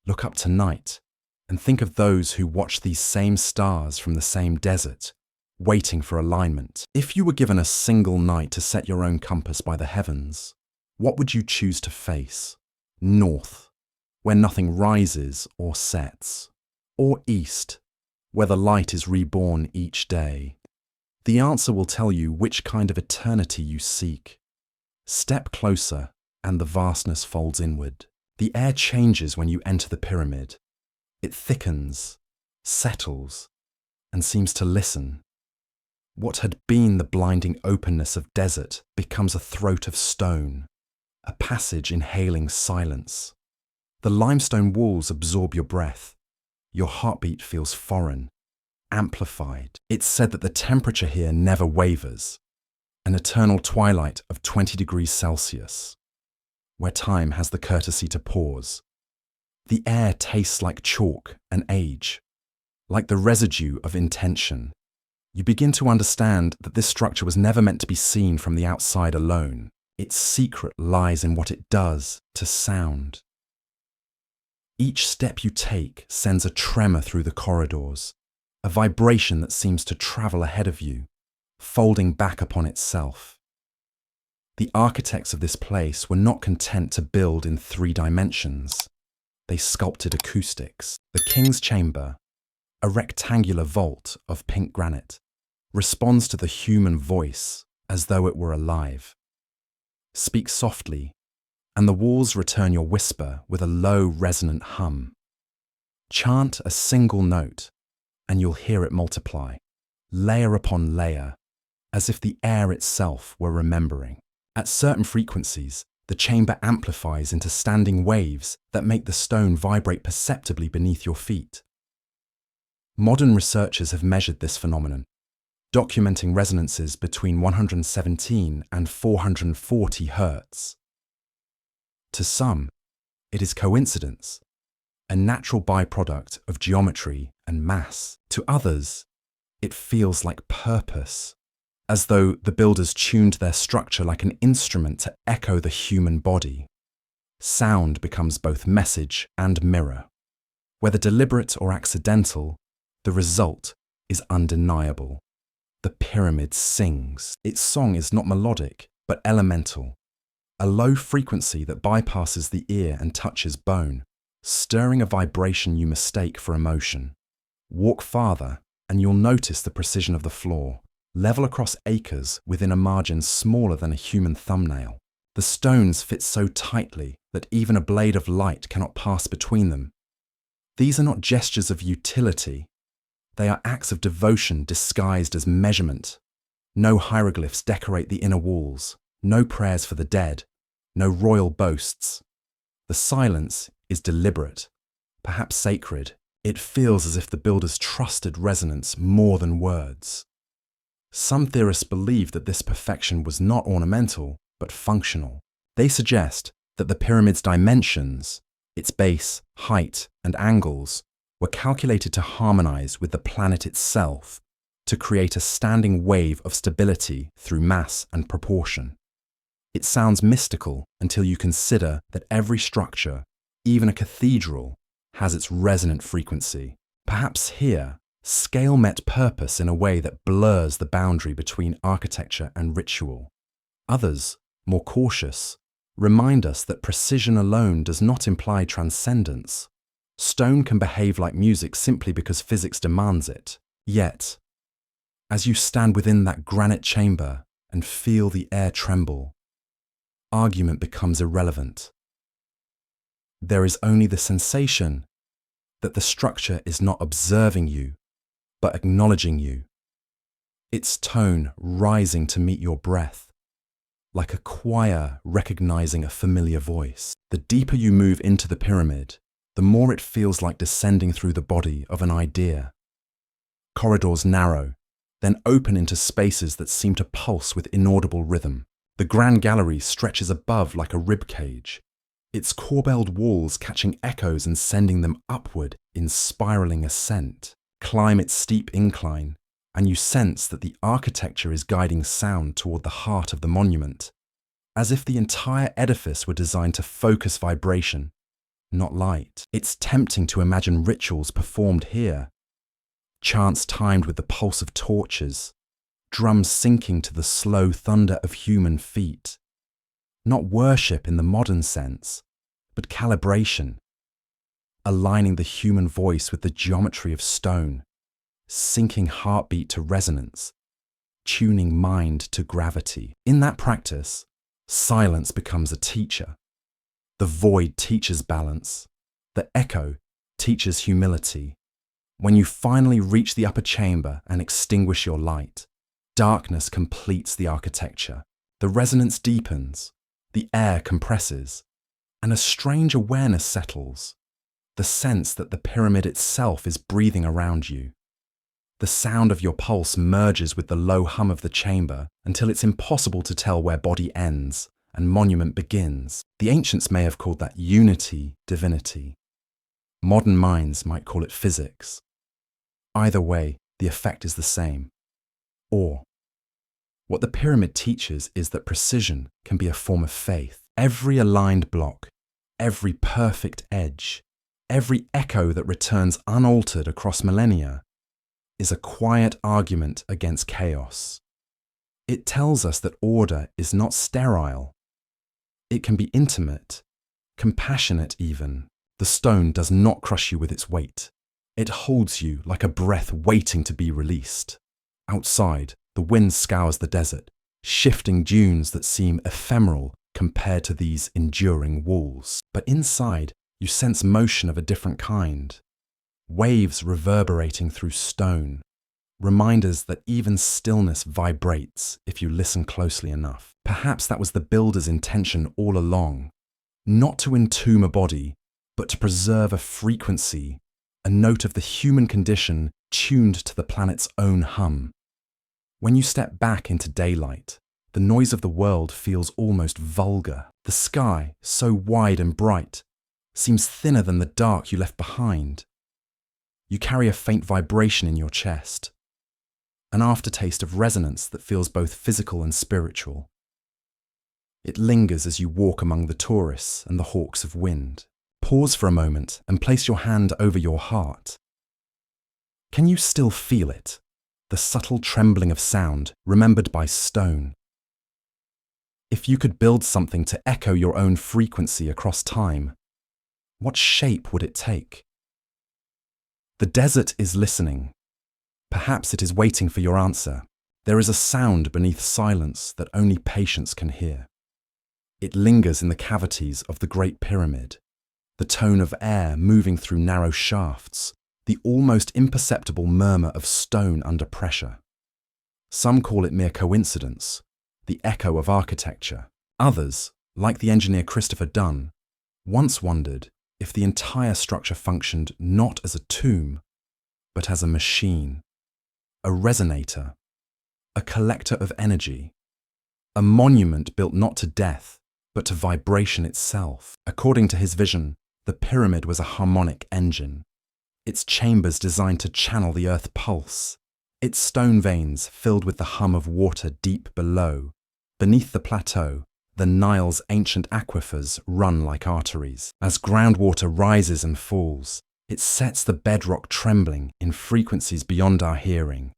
Look up tonight and think of those who watch these same stars from the same desert, waiting for alignment. If you were given a single night to set your own compass by the heavens, what would you choose to face? North, where nothing rises or sets, or east, where the light is reborn each day? The answer will tell you which kind of eternity you seek. Step closer, and the vastness folds inward. The air changes when you enter the pyramid. It thickens, settles, and seems to listen. What had been the blinding openness of desert becomes a throat of stone, a passage inhaling silence. The limestone walls absorb your breath. Your heartbeat feels foreign, amplified. It's said that the temperature here never wavers, an eternal twilight of 20 degrees Celsius, where time has the courtesy to pause. The air tastes like chalk and age, like the residue of intention. You begin to understand that this structure was never meant to be seen from the outside alone. Its secret lies in what it does to sound. Each step you take sends a tremor through the corridors, a vibration that seems to travel ahead of you, folding back upon itself. The architects of this place were not content to build in 3 dimensions. They sculpted acoustics. The king's chamber, a rectangular vault of pink granite, responds to the human voice as though it were alive. Speak softly, and the walls return your whisper with a low, resonant hum. Chant a single note, and you'll hear it multiply, layer upon layer, as if the air itself were remembering. At certain frequencies, the chamber amplifies into standing waves that make the stone vibrate perceptibly beneath your feet. Modern researchers have measured this phenomenon, documenting resonances between 117 and 440 Hz. To some, it is coincidence, a natural byproduct of geometry and mass. To others, it feels like purpose, as though the builders tuned their structure like an instrument to echo the human body. Sound becomes both message and mirror. Whether deliberate or accidental, the result is undeniable. The pyramid sings. Its song is not melodic, but elemental, a low frequency that bypasses the ear and touches bone, stirring a vibration you mistake for emotion. Walk farther, and you'll notice the precision of the floor, level across acres within a margin smaller than a human thumbnail. The stones fit so tightly that even a blade of light cannot pass between them. These are not gestures of utility. They are acts of devotion disguised as measurement. No hieroglyphs decorate the inner walls, no prayers for the dead, no royal boasts. The silence is deliberate, perhaps sacred. It feels as if the builders trusted resonance more than words. Some theorists believe that this perfection was not ornamental, but functional. They suggest that the pyramid's dimensions, its base, height, and angles, were calculated to harmonize with the planet itself, to create a standing wave of stability through mass and proportion. It sounds mystical until you consider that every structure, even a cathedral, has its resonant frequency. Perhaps here, scale met purpose in a way that blurs the boundary between architecture and ritual. Others, more cautious, remind us that precision alone does not imply transcendence. Stone can behave like music simply because physics demands it. Yet, as you stand within that granite chamber and feel the air tremble, argument becomes irrelevant. There is only the sensation that the structure is not observing you, but acknowledging you, its tone rising to meet your breath, like a choir recognizing a familiar voice. The deeper you move into the pyramid, the more it feels like descending through the body of an idea. Corridors narrow, then open into spaces that seem to pulse with inaudible rhythm. The Grand Gallery stretches above like a rib cage, its corbelled walls catching echoes and sending them upward in spiraling ascent. Climb its steep incline, and you sense that the architecture is guiding sound toward the heart of the monument, as if the entire edifice were designed to focus vibration, not light. It's tempting to imagine rituals performed here, chants timed with the pulse of torches, drums syncing to the slow thunder of human feet. Not worship in the modern sense, but calibration, aligning the human voice with the geometry of stone, syncing heartbeat to resonance, tuning mind to gravity. In that practice, silence becomes a teacher. The void teaches balance. The echo teaches humility. When you finally reach the upper chamber and extinguish your light, darkness completes the architecture. The resonance deepens, the air compresses, and a strange awareness settles, the sense that the pyramid itself is breathing around you. The sound of your pulse merges with the low hum of the chamber until it's impossible to tell where body ends and monument begins. The ancients may have called that unity divinity. Modern minds might call it physics. Either way, the effect is the same. Or, what the pyramid teaches is that precision can be a form of faith. Every aligned block, every perfect edge, every echo that returns unaltered across millennia is a quiet argument against chaos. It tells us that order is not sterile. It can be intimate, compassionate even. The stone does not crush you with its weight. It holds you like a breath waiting to be released. Outside, the wind scours the desert, shifting dunes that seem ephemeral compared to these enduring walls. But inside, you sense motion of a different kind. Waves reverberating through stone, reminders that even stillness vibrates if you listen closely enough. Perhaps that was the builder's intention all along, not to entomb a body, but to preserve a frequency, a note of the human condition tuned to the planet's own hum. When you step back into daylight, the noise of the world feels almost vulgar. The sky, so wide and bright, seems thinner than the dark you left behind. You carry a faint vibration in your chest, an aftertaste of resonance that feels both physical and spiritual. It lingers as you walk among the tourists and the hawks of wind. Pause for a moment and place your hand over your heart. Can you still feel it? The subtle trembling of sound remembered by stone. If you could build something to echo your own frequency across time, what shape would it take? The desert is listening. Perhaps it is waiting for your answer. There is a sound beneath silence that only patience can hear. It lingers in the cavities of the Great Pyramid, the tone of air moving through narrow shafts, the almost imperceptible murmur of stone under pressure. Some call it mere coincidence, the echo of architecture. Others, like the engineer Christopher Dunn, once wondered if the entire structure functioned not as a tomb, but as a machine, a resonator, a collector of energy, a monument built not to death, but to vibration itself. According to his vision, the pyramid was a harmonic engine, its chambers designed to channel the earth pulse, its stone veins filled with the hum of water deep below. Beneath the plateau, the Nile's ancient aquifers run like arteries. As groundwater rises and falls, it sets the bedrock trembling in frequencies beyond our hearing.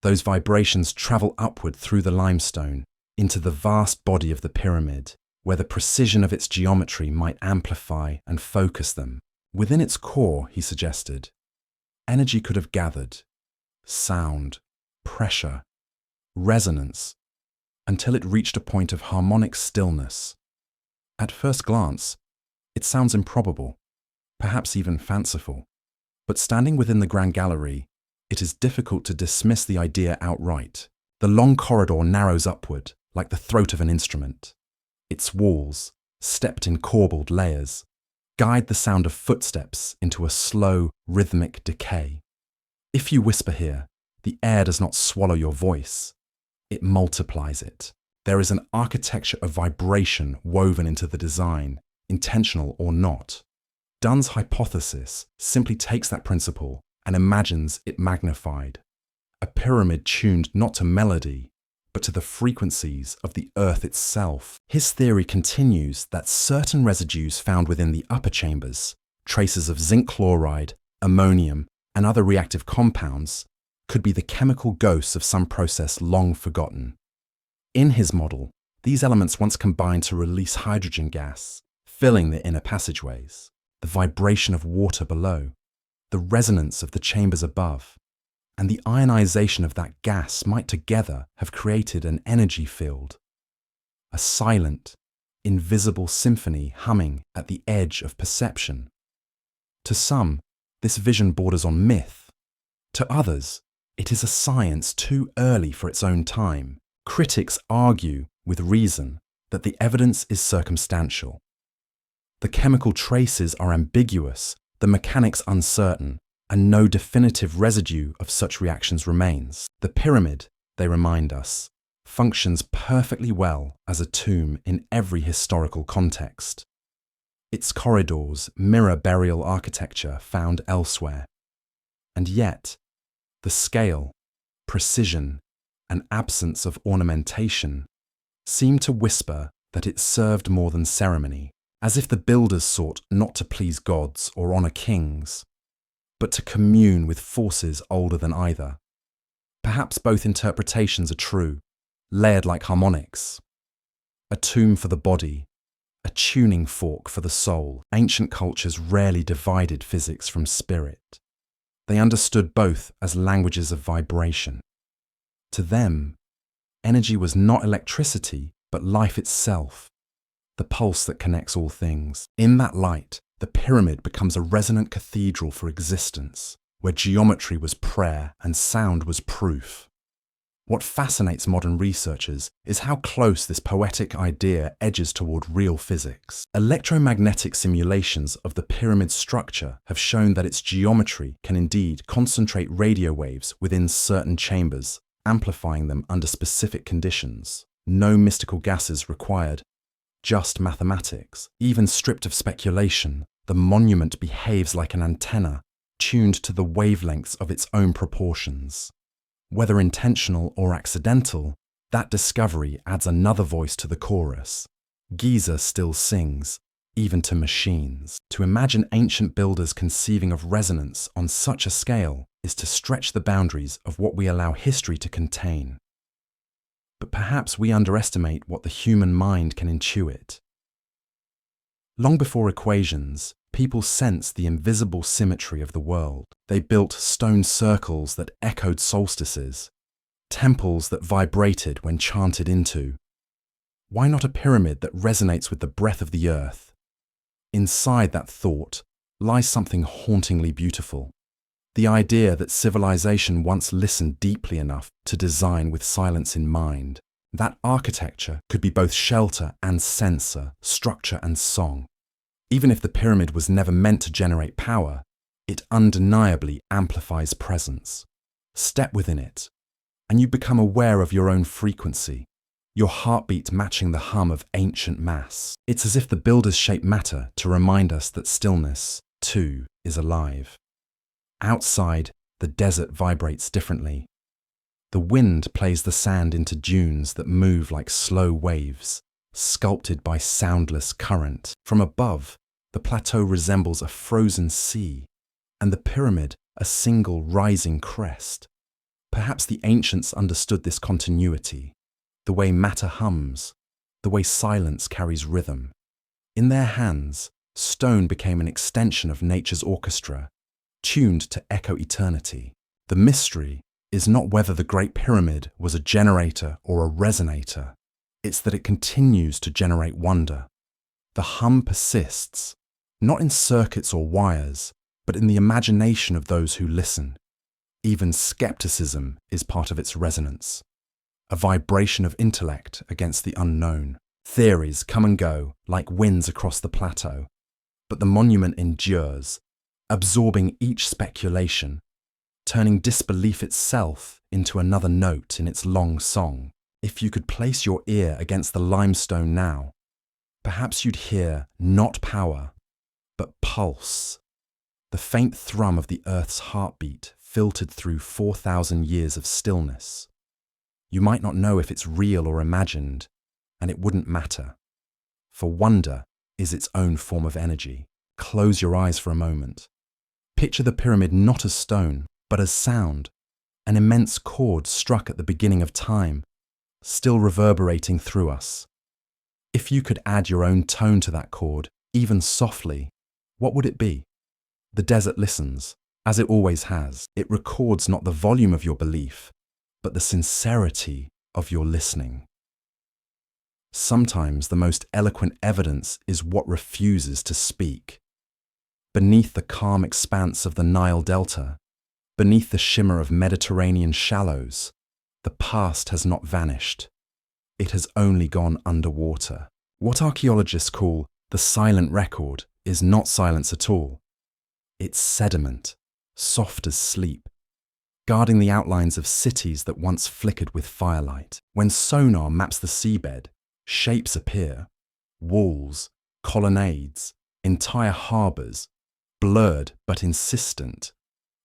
Those vibrations travel upward through the limestone into the vast body of the pyramid, where the precision of its geometry might amplify and focus them. Within its core, he suggested, energy could have gathered, sound, pressure, resonance, until it reached a point of harmonic stillness. At first glance, it sounds improbable, perhaps even fanciful. But standing within the Grand Gallery, it is difficult to dismiss the idea outright. The long corridor narrows upward, like the throat of an instrument. Its walls, stepped in corbelled layers, guide the sound of footsteps into a slow, rhythmic decay. If you whisper here, the air does not swallow your voice. It multiplies it. There is an architecture of vibration woven into the design, intentional or not. Dunn's hypothesis simply takes that principle and imagines it magnified. A pyramid tuned not to melody, but to the frequencies of the earth itself. His theory continues that certain residues found within the upper chambers, traces of zinc chloride, ammonium, and other reactive compounds, could be the chemical ghosts of some process long forgotten. In his model, these elements once combined to release hydrogen gas, filling the inner passageways, the vibration of water below, the resonance of the chambers above, and the ionization of that gas might together have created an energy field, a silent, invisible symphony humming at the edge of perception. To some, this vision borders on myth. To others, it is a science too early for its own time. Critics argue, with reason, that the evidence is circumstantial. The chemical traces are ambiguous, the mechanics uncertain, and no definitive residue of such reactions remains. The pyramid, they remind us, functions perfectly well as a tomb in every historical context. Its corridors mirror burial architecture found elsewhere. And yet, the scale, precision, and absence of ornamentation seem to whisper that it served more than ceremony, as if the builders sought not to please gods or honor kings, but to commune with forces older than either. Perhaps both interpretations are true, layered like harmonics. A tomb for the body, a tuning fork for the soul. Ancient cultures rarely divided physics from spirit. They understood both as languages of vibration. To them, energy was not electricity, but life itself, the pulse that connects all things. In that light, the pyramid becomes a resonant cathedral for existence, where geometry was prayer and sound was proof. What fascinates modern researchers is how close this poetic idea edges toward real physics. Electromagnetic simulations of the pyramid's structure have shown that its geometry can indeed concentrate radio waves within certain chambers, amplifying them under specific conditions. No mystical gases required, just mathematics. Even stripped of speculation, the monument behaves like an antenna, tuned to the wavelengths of its own proportions. Whether intentional or accidental, that discovery adds another voice to the chorus. Giza still sings, even to machines. To imagine ancient builders conceiving of resonance on such a scale is to stretch the boundaries of what we allow history to contain. But perhaps we underestimate what the human mind can intuit. Long before equations, people sensed the invisible symmetry of the world. They built stone circles that echoed solstices, temples that vibrated when chanted into. Why not a pyramid that resonates with the breath of the earth? Inside that thought lies something hauntingly beautiful. The idea that civilization once listened deeply enough to design with silence in mind. That architecture could be both shelter and censor, structure and song. Even if the pyramid was never meant to generate power, it undeniably amplifies presence. Step within it, and you become aware of your own frequency, your heartbeat matching the hum of ancient mass. It's as if the builders shape matter to remind us that stillness, too, is alive. Outside, the desert vibrates differently. The wind plays the sand into dunes that move like slow waves, sculpted by soundless current. From above, the plateau resembles a frozen sea, and the pyramid a single rising crest. Perhaps the ancients understood this continuity, the way matter hums, the way silence carries rhythm. In their hands, stone became an extension of nature's orchestra, tuned to echo eternity. The mystery is not whether the Great Pyramid was a generator or a resonator. It's that it continues to generate wonder. The hum persists, not in circuits or wires, but in the imagination of those who listen. Even skepticism is part of its resonance. a vibration of intellect against the unknown. Theories come and go like winds across the plateau, but the monument endures, absorbing each speculation, turning disbelief itself into another note in its long song. If you could place your ear against the limestone now, perhaps you'd hear not power, but pulse, the faint thrum of the Earth's heartbeat filtered through 4,000 years of stillness. You might not know if it's real or imagined, and it wouldn't matter. For wonder is its own form of energy. Close your eyes for a moment. Picture the pyramid not as stone, but as sound, an immense chord struck at the beginning of time, still reverberating through us. If you could add your own tone to that chord, even softly, what would it be? The desert listens, as it always has. It records not the volume of your belief, but the sincerity of your listening. Sometimes the most eloquent evidence is what refuses to speak. Beneath the calm expanse of the Nile Delta, beneath the shimmer of Mediterranean shallows, the past has not vanished. It has only gone underwater. What archaeologists call the silent record is not silence at all. It's sediment, soft as sleep, guarding the outlines of cities that once flickered with firelight. When sonar maps the seabed, shapes appear, walls, colonnades, entire harbours, blurred but insistent,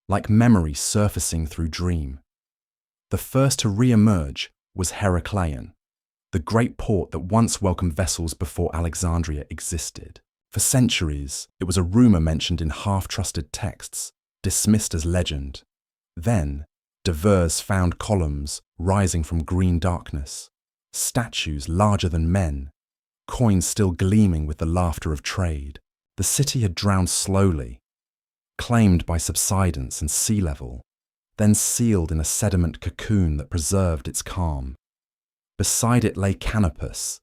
like memory surfacing through dream. The first to re-emerge was Heracleion, the great port that once welcomed vessels before Alexandria existed. For centuries, it was a rumour mentioned in half-trusted texts, dismissed as legend. Then, De Vries found columns rising from green darkness, statues larger than men, coins still gleaming with the laughter of trade. The city had drowned slowly, claimed by subsidence and sea level, then sealed in a sediment cocoon that preserved its calm. Beside it lay Canopus,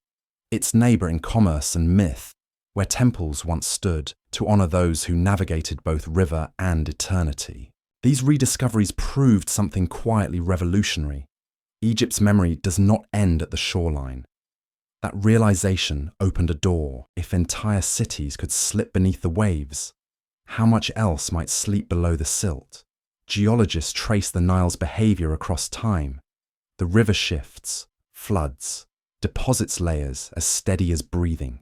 its neighbour in commerce and myth, where temples once stood to honour those who navigated both river and eternity. These rediscoveries proved something quietly revolutionary. Egypt's memory does not end at the shoreline. That realization opened a door. If entire cities could slip beneath the waves, how much else might sleep below the silt? Geologists trace the Nile's behaviour across time. The river shifts, floods, deposits layers as steady as breathing.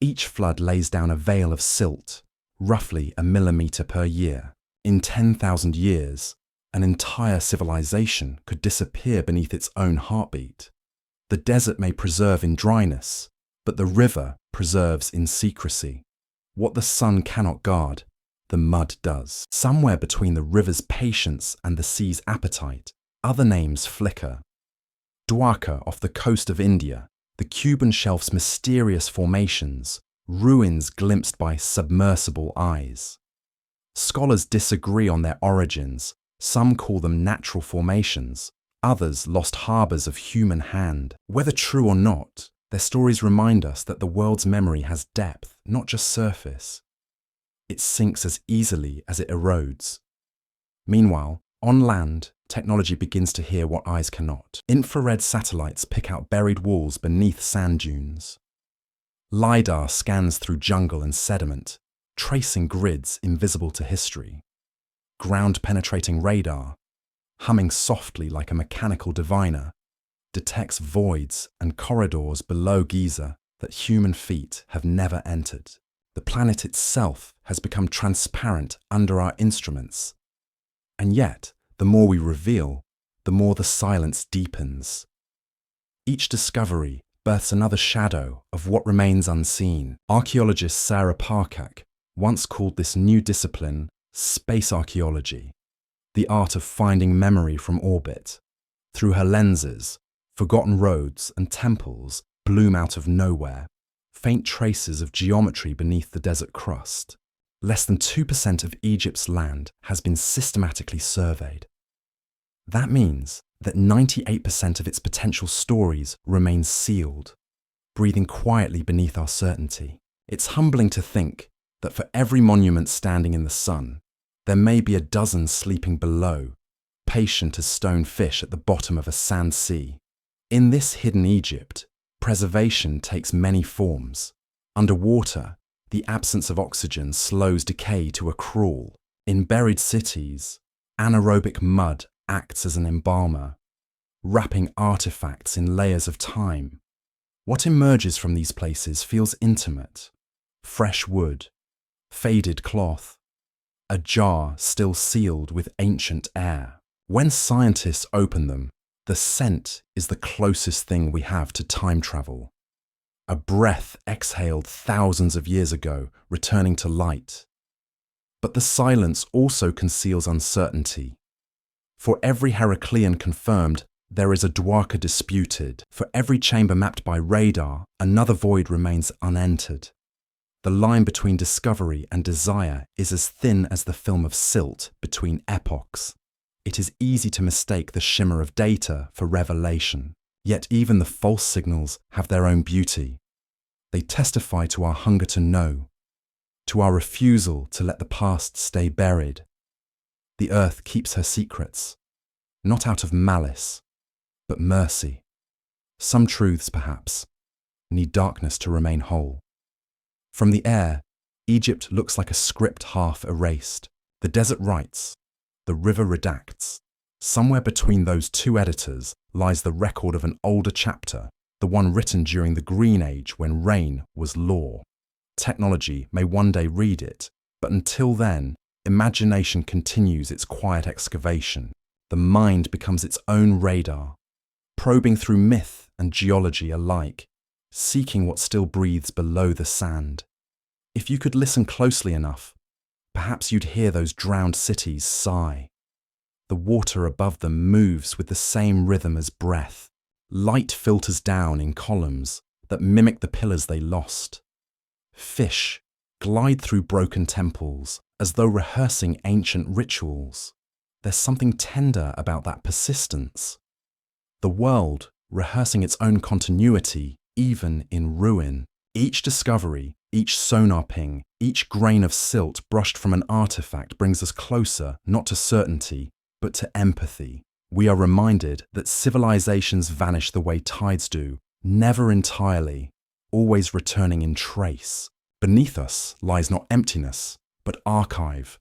Each flood lays down a veil of silt, roughly 1 millimetre per year. In 10,000 years, an entire civilization could disappear beneath its own heartbeat. The desert may preserve in dryness, but the river preserves in secrecy. What the sun cannot guard, the mud does. Somewhere between the river's patience and the sea's appetite, other names flicker. Dwarka off the coast of India, the Cuban shelf's mysterious formations, ruins glimpsed by submersible eyes. Scholars disagree on their origins. Some call them natural formations, others lost harbours of human hand. Whether true or not, their stories remind us that the world's memory has depth, not just surface. It sinks as easily as it erodes. Meanwhile, on land, technology begins to hear what eyes cannot. Infrared satellites pick out buried walls beneath sand dunes. LiDAR scans through jungle and sediment, tracing grids invisible to history. Ground-penetrating radar, humming softly like a mechanical diviner, detects voids and corridors below Giza that human feet have never entered. The planet itself has become transparent under our instruments. And yet, the more we reveal, the more the silence deepens. Each discovery births another shadow of what remains unseen. Archaeologist Sarah Parcak once called this new discipline space archaeology, the art of finding memory from orbit. Through her lenses, forgotten roads and temples bloom out of nowhere, faint traces of geometry beneath the desert crust. Less than 2% of Egypt's land has been systematically surveyed. That means that 98% of its potential stories remain sealed, breathing quietly beneath our certainty. It's humbling to think that for every monument standing in the sun, there may be a dozen sleeping below, patient as stone fish at the bottom of a sand sea. In this hidden Egypt, preservation takes many forms. Underwater, the absence of oxygen slows decay to a crawl. In buried cities, anaerobic mud acts as an embalmer, wrapping artifacts in layers of time. What emerges from these places feels intimate. Fresh wood, faded cloth, a jar still sealed with ancient air. When scientists open them, the scent is the closest thing we have to time travel. A breath exhaled thousands of years ago, returning to light. But the silence also conceals uncertainty. For every Heraclean confirmed, there is a Dwarka disputed. For every chamber mapped by radar, another void remains unentered. The line between discovery and desire is as thin as the film of silt between epochs. It is easy to mistake the shimmer of data for revelation. Yet even the false signals have their own beauty. They testify to our hunger to know, to our refusal to let the past stay buried. The earth keeps her secrets, not out of malice, but mercy. Some truths, perhaps, need darkness to remain whole. From the air, Egypt looks like a script half erased. The desert writes, the river redacts. Somewhere between those two editors lies the record of an older chapter, the one written during the Green Age when rain was law. Technology may one day read it, but until then, imagination continues its quiet excavation. The mind becomes its own radar, probing through myth and geology alike, seeking what still breathes below the sand. If you could listen closely enough, perhaps you'd hear those drowned cities sigh. The water above them moves with the same rhythm as breath. Light filters down in columns that mimic the pillars they lost. Fish glide through broken temples as though rehearsing ancient rituals. There's something tender about that persistence. The world rehearsing its own continuity, even in ruin. Each discovery, each sonar ping, each grain of silt brushed from an artifact brings us closer, not to certainty, but to empathy. We are reminded that civilizations vanish the way tides do, never entirely, always returning in trace. Beneath us lies not emptiness, but archive.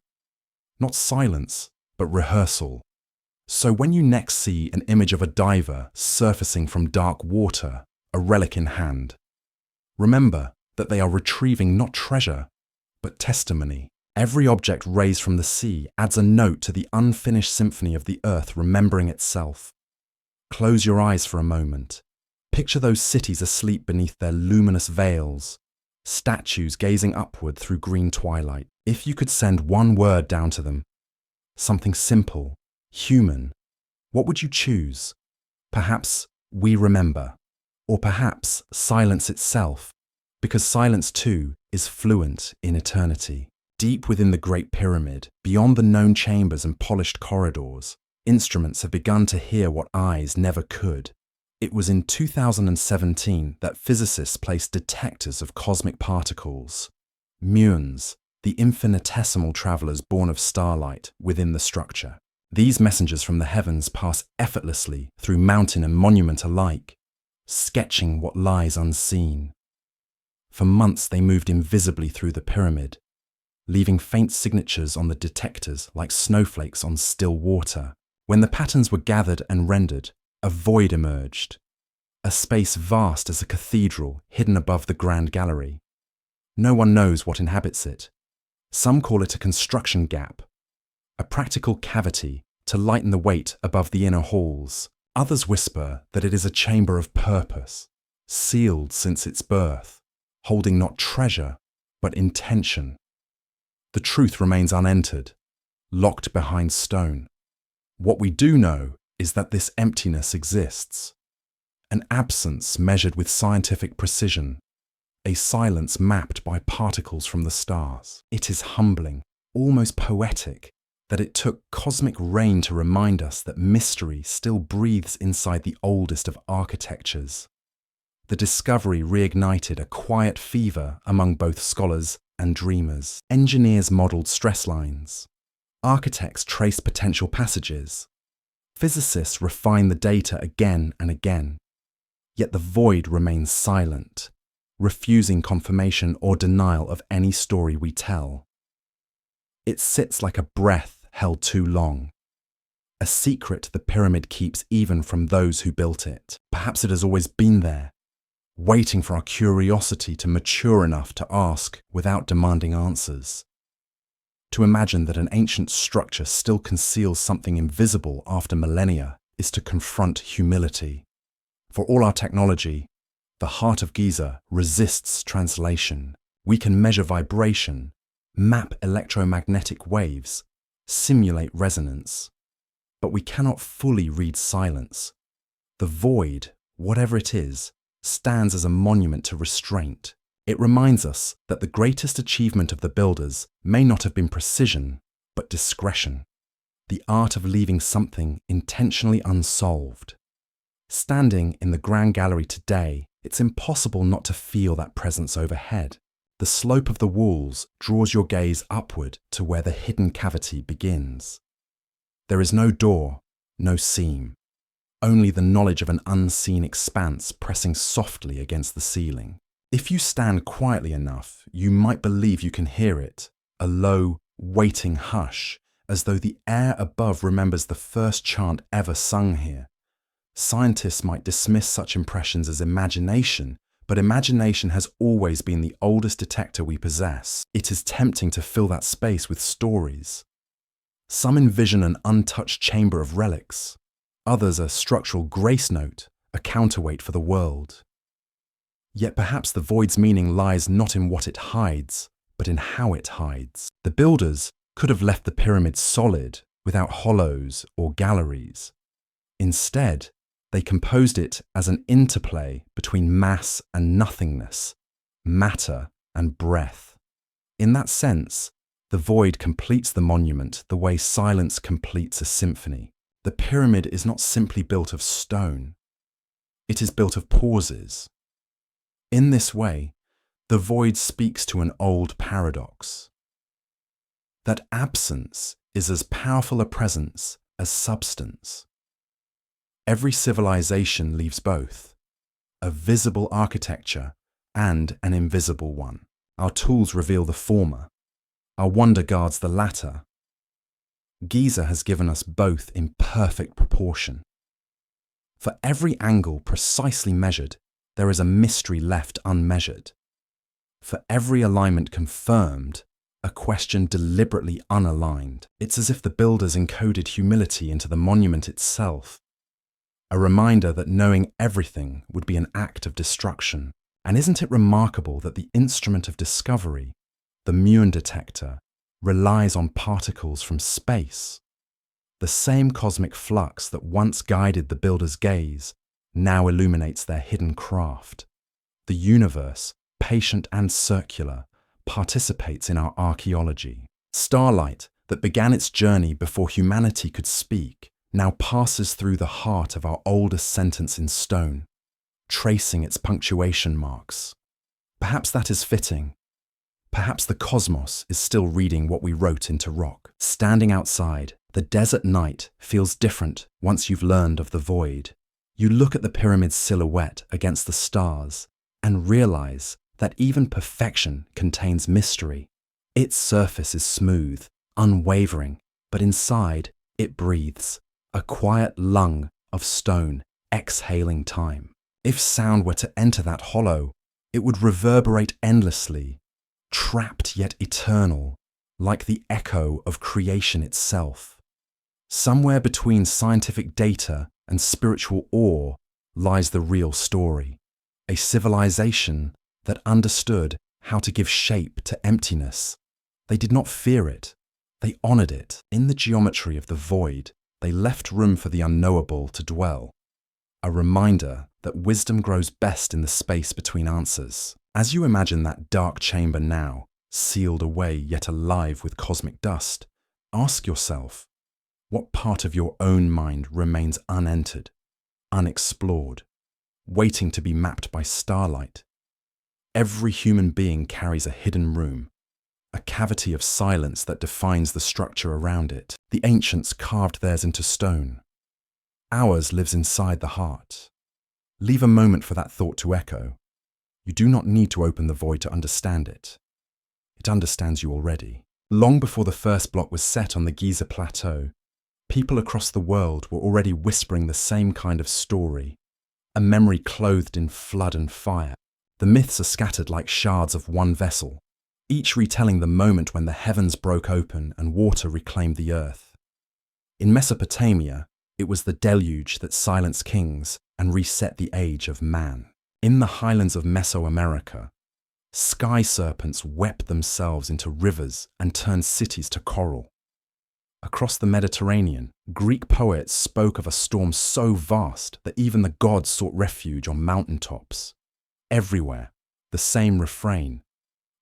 Not silence, but rehearsal. So when you next see an image of a diver surfacing from dark water, a relic in hand, remember that they are retrieving not treasure, but testimony. Every object raised from the sea adds a note to the unfinished symphony of the earth remembering itself. Close your eyes for a moment. Picture those cities asleep beneath their luminous veils, statues gazing upward through green twilight. If you could send one word down to them, something simple, human, what would you choose? Perhaps we remember, or perhaps silence itself, because silence too is fluent in eternity. Deep within the Great Pyramid, beyond the known chambers and polished corridors, instruments have begun to hear what eyes never could. It was in 2017 that physicists placed detectors of cosmic particles, muons, the infinitesimal travelers born of starlight, within the structure. These messengers from the heavens pass effortlessly through mountain and monument alike, sketching what lies unseen. For months they moved invisibly through the pyramid, leaving faint signatures on the detectors like snowflakes on still water. When the patterns were gathered and rendered, a void emerged, a space vast as a cathedral hidden above the grand gallery. No one knows what inhabits it. Some call it a construction gap, a practical cavity to lighten the weight above the inner halls. Others whisper that it is a chamber of purpose, sealed since its birth, holding not treasure, but intention. The truth remains unentered, locked behind stone. What we do know is that this emptiness exists, an absence measured with scientific precision, a silence mapped by particles from the stars. It is humbling, almost poetic, that it took cosmic rain to remind us that mystery still breathes inside the oldest of architectures. The discovery reignited a quiet fever among both scholars and dreamers. Engineers modelled stress lines. Architects traced potential passages. Physicists refined the data again and again. Yet the void remains silent, refusing confirmation or denial of any story we tell. It sits like a breath held too long, a secret the pyramid keeps even from those who built it. Perhaps it has always been there, waiting for our curiosity to mature enough to ask without demanding answers. To imagine that an ancient structure still conceals something invisible after millennia is to confront humility. For all our technology, the heart of Giza resists translation. We can measure vibration, map electromagnetic waves, simulate resonance. But we cannot fully read silence. The void, whatever it is, stands as a monument to restraint. It reminds us that the greatest achievement of the builders may not have been precision, but discretion, the art of leaving something intentionally unsolved. Standing in the Grand Gallery today, it's impossible not to feel that presence overhead. The slope of the walls draws your gaze upward to where the hidden cavity begins. There is no door, no seam, only the knowledge of an unseen expanse pressing softly against the ceiling. If you stand quietly enough, you might believe you can hear it, a low, waiting hush, as though the air above remembers the first chant ever sung here. Scientists might dismiss such impressions as imagination, but imagination has always been the oldest detector we possess. It is tempting to fill that space with stories. Some envision an untouched chamber of relics, others a structural grace note, a counterweight for the world. Yet perhaps the void's meaning lies not in what it hides, but in how it hides. The builders could have left the pyramid solid, without hollows or galleries. Instead, they composed it as an interplay between mass and nothingness, matter and breath. In that sense, the void completes the monument the way silence completes a symphony. The pyramid is not simply built of stone. It is built of pauses. In this way, the void speaks to an old paradox. That absence is as powerful a presence as substance. Every civilization leaves both, a visible architecture and an invisible one. Our tools reveal the former. Our wonder guards the latter. Giza has given us both in perfect proportion. For every angle precisely measured, there is a mystery left unmeasured. For every alignment confirmed, a question deliberately unaligned. It's as if the builders encoded humility into the monument itself, a reminder that knowing everything would be an act of destruction. And isn't it remarkable that the instrument of discovery, the muon detector, relies on particles from space? The same cosmic flux that once guided the builder's gaze now illuminates their hidden craft. The universe, patient and circular, participates in our archaeology. Starlight, that began its journey before humanity could speak, now passes through the heart of our oldest sentence in stone, tracing its punctuation marks. Perhaps that is fitting. Perhaps the cosmos is still reading what we wrote into rock. Standing outside, the desert night feels different once you've learned of the void. You look at the pyramid's silhouette against the stars and realize that even perfection contains mystery. Its surface is smooth, unwavering, but inside it breathes, a quiet lung of stone exhaling time. If sound were to enter that hollow, it would reverberate endlessly, trapped yet eternal, like the echo of creation itself. Somewhere between scientific data and spiritual awe lies the real story, a civilization that understood how to give shape to emptiness. They did not fear it, they honored it. In the geometry of the void, they left room for the unknowable to dwell, a reminder that wisdom grows best in the space between answers. As you imagine that dark chamber now, sealed away yet alive with cosmic dust, ask yourself, what part of your own mind remains unentered, unexplored, waiting to be mapped by starlight? Every human being carries a hidden room, a cavity of silence that defines the structure around it. The ancients carved theirs into stone. Ours lives inside the heart, Leave a moment for that thought to echo. You do not need to open the void to understand it. It understands you already. Long before the first block was set on the Giza plateau, people across the world were already whispering the same kind of story, a memory clothed in flood and fire. The myths are scattered like shards of one vessel, each retelling the moment when the heavens broke open and water reclaimed the earth. In Mesopotamia, it was the deluge that silenced kings and reset the age of man. In the highlands of Mesoamerica, sky serpents wept themselves into rivers and turned cities to coral. Across the Mediterranean, Greek poets spoke of a storm so vast that even the gods sought refuge on mountaintops. Everywhere, the same refrain: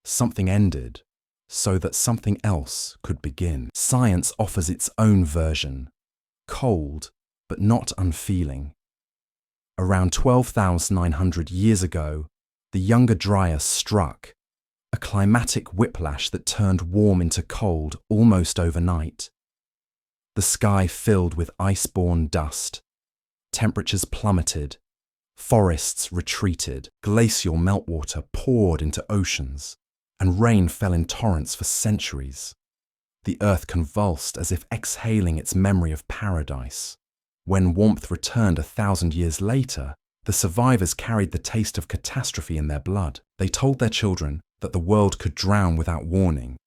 something ended so that something else could begin. Science offers its own version, cold but not unfeeling. Around 12,900 years ago, the Younger Dryas struck, a climatic whiplash that turned warm into cold almost overnight. The sky filled with ice-borne dust, temperatures plummeted, forests retreated, glacial meltwater poured into oceans, and rain fell in torrents for centuries. The earth convulsed as if exhaling its memory of paradise. When warmth returned 1,000 years later, the survivors carried the taste of catastrophe in their blood. They told their children that the world could drown without warning.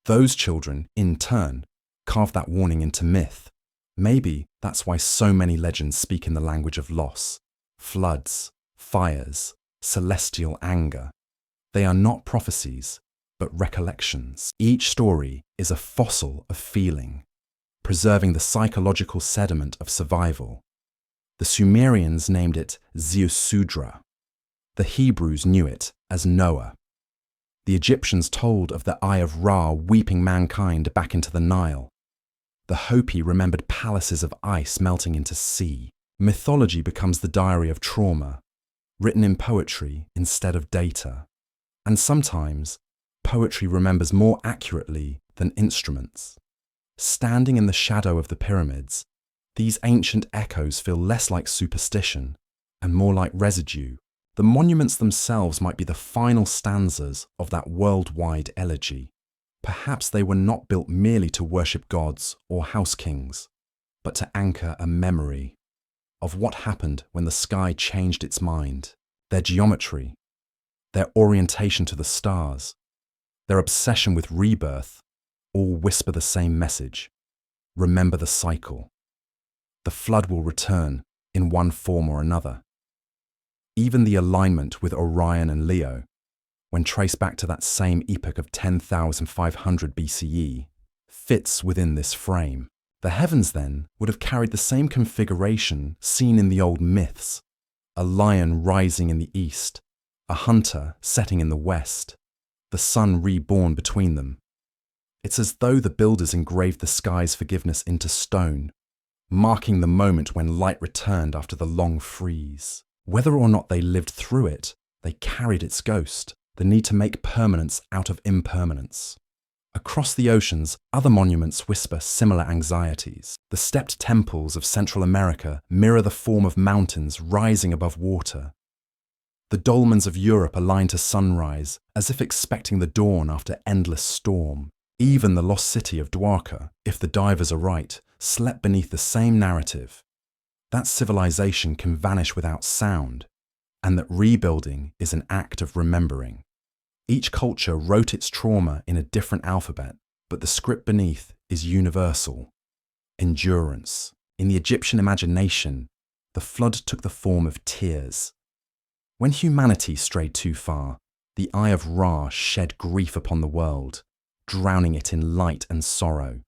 Those children, in turn, carved that warning into myth. Maybe that's why so many legends speak in the language of loss. Floods, fires, celestial anger. They are not prophecies, but recollections. Each story is a fossil of feeling, preserving the psychological sediment of survival. The Sumerians named it Ziusudra. The Hebrews knew it as Noah. The Egyptians told of the Eye of Ra weeping mankind back into the Nile. The Hopi remembered palaces of ice melting into sea. Mythology becomes the diary of trauma, written in poetry instead of data. And sometimes, poetry remembers more accurately than instruments. Standing in the shadow of the pyramids, these ancient echoes feel less like superstition and more like residue. The monuments themselves might be the final stanzas of that worldwide elegy. Perhaps they were not built merely to worship gods or house kings, but to anchor a memory of what happened when the sky changed its mind. Their geometry, their orientation to the stars, their obsession with rebirth, all whisper the same message: remember the cycle. The flood will return in one form or another. Even the alignment with Orion and Leo, when traced back to that same epoch of 10,500 BCE, fits within this frame. The heavens, then, would have carried the same configuration seen in the old myths: a lion rising in the east, a hunter setting in the west, the sun reborn between them. It's as though the builders engraved the sky's forgiveness into stone, marking the moment when light returned after the long freeze. Whether or not they lived through it, they carried its ghost, the need to make permanence out of impermanence. Across the oceans, other monuments whisper similar anxieties. The stepped temples of Central America mirror the form of mountains rising above water. The dolmens of Europe align to sunrise, as if expecting the dawn after endless storm. Even the lost city of Dwarka, if the divers are right, slept beneath the same narrative: that civilization can vanish without sound, and that rebuilding is an act of remembering. Each culture wrote its trauma in a different alphabet, but the script beneath is universal: endurance. In the Egyptian imagination, the flood took the form of tears. When humanity strayed too far, the Eye of Ra shed grief upon the world, drowning it in light and sorrow.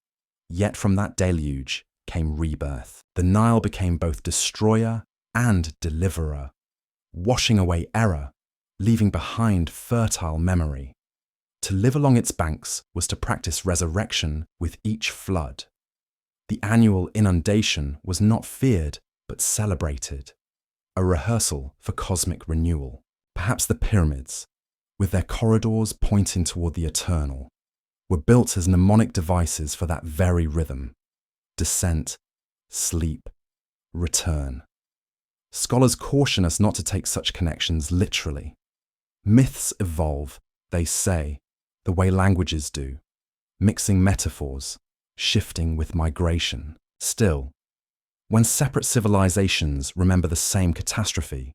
Yet from that deluge came rebirth. The Nile became both destroyer and deliverer, washing away error, leaving behind fertile memory. To live along its banks was to practice resurrection with each flood. The annual inundation was not feared, but celebrated, a rehearsal for cosmic renewal. Perhaps the pyramids, with their corridors pointing toward the eternal, were built as mnemonic devices for that very rhythm: descent, sleep, return. Scholars caution us not to take such connections literally. Myths evolve, they say, the way languages do, mixing metaphors, shifting with migration. Still, when separate civilizations remember the same catastrophe,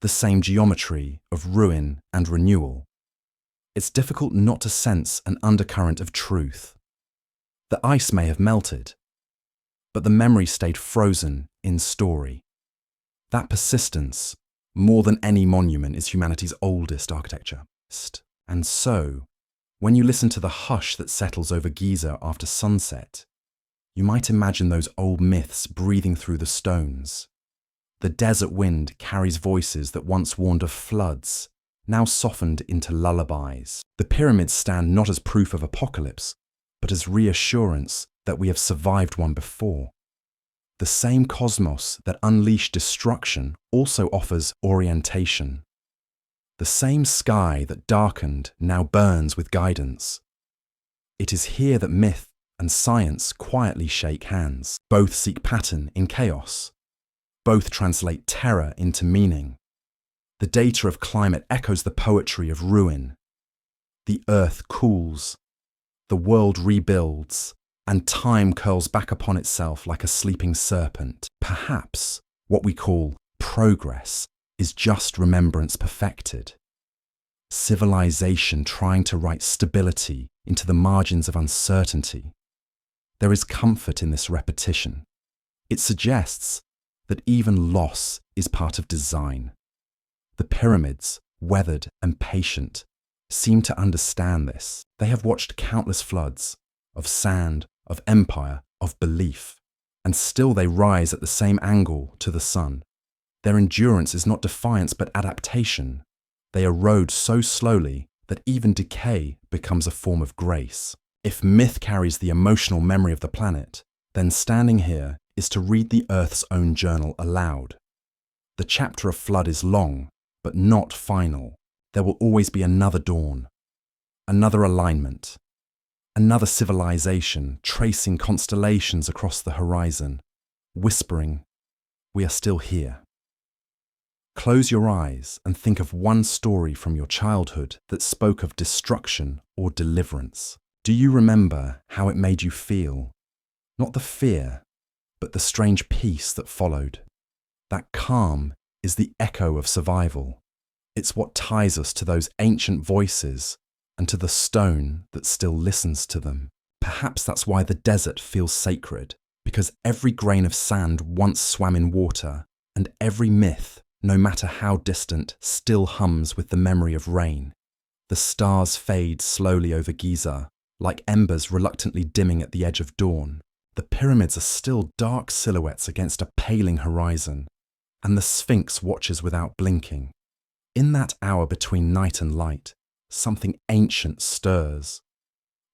the same geometry of ruin and renewal, it's difficult not to sense an undercurrent of truth. The ice may have melted, but the memory stayed frozen in story. That persistence, more than any monument, is humanity's oldest architecture. And so, when you listen to the hush that settles over Giza after sunset, you might imagine those old myths breathing through the stones. The desert wind carries voices that once warned of floods, now softened into lullabies. The pyramids stand not as proof of apocalypse, but as reassurance that we have survived one before. The same cosmos that unleashed destruction also offers orientation. The same sky that darkened now burns with guidance. It is here that myth and science quietly shake hands. Both seek pattern in chaos. Both translate terror into meaning. The data of climate echoes the poetry of ruin. The earth cools, the world rebuilds, and time curls back upon itself like a sleeping serpent. Perhaps what we call progress is just remembrance perfected. Civilization trying to write stability into the margins of uncertainty. There is comfort in this repetition. It suggests that even loss is part of design. The pyramids, weathered and patient, seem to understand this. They have watched countless floods of sand, of empire, of belief, and still they rise at the same angle to the sun. Their endurance is not defiance but adaptation. They erode so slowly that even decay becomes a form of grace. If myth carries the emotional memory of the planet, then standing here is to read the Earth's own journal aloud. The chapter of flood is long, but not final. There will always be another dawn, another alignment, another civilization tracing constellations across the horizon, whispering, "We are still here." Close your eyes and think of one story from your childhood that spoke of destruction or deliverance. Do you remember how it made you feel? Not the fear, but the strange peace that followed. That calm is the echo of survival. It's what ties us to those ancient voices and to the stone that still listens to them. Perhaps that's why the desert feels sacred, because every grain of sand once swam in water, and every myth, no matter how distant, still hums with the memory of rain. The stars fade slowly over Giza, like embers reluctantly dimming at the edge of dawn. The pyramids are still dark silhouettes against a paling horizon, and the Sphinx watches without blinking. In that hour between night and light, something ancient stirs.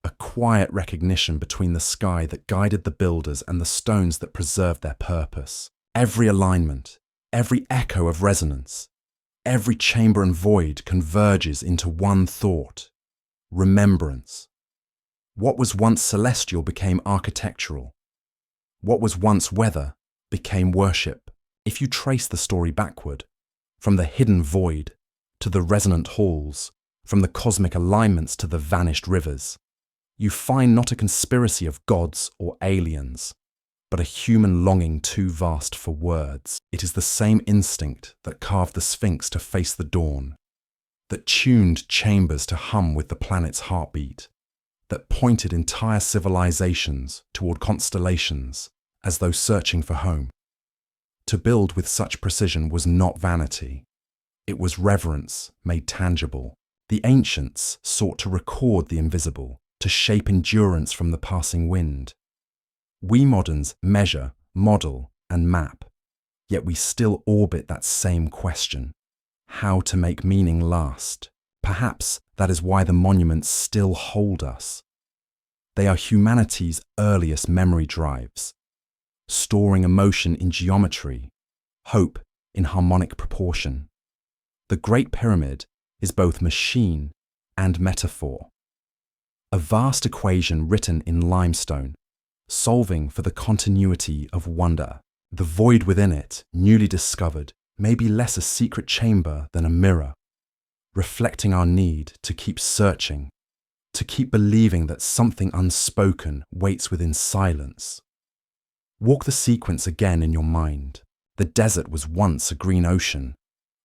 A quiet recognition between the sky that guided the builders and the stones that preserved their purpose. Every alignment, every echo of resonance, every chamber and void converges into one thought: remembrance. What was once celestial became architectural. What was once weather became worship. If you trace the story backward, from the hidden void to the resonant halls, from the cosmic alignments to the vanished rivers, you find not a conspiracy of gods or aliens, but a human longing too vast for words. It is the same instinct that carved the Sphinx to face the dawn, that tuned chambers to hum with the planet's heartbeat, that pointed entire civilizations toward constellations as though searching for home. To build with such precision was not vanity. It was reverence made tangible. The ancients sought to record the invisible, to shape endurance from the passing wind. We moderns measure, model, and map, yet we still orbit that same question: how to make meaning last. Perhaps that is why the monuments still hold us. They are humanity's earliest memory drives, storing emotion in geometry, hope in harmonic proportion. The Great Pyramid is both machine and metaphor. A vast equation written in limestone, solving for the continuity of wonder. The void within it, newly discovered, may be less a secret chamber than a mirror, reflecting our need to keep searching, to keep believing that something unspoken waits within silence. Walk the sequence again in your mind. The desert was once a green ocean.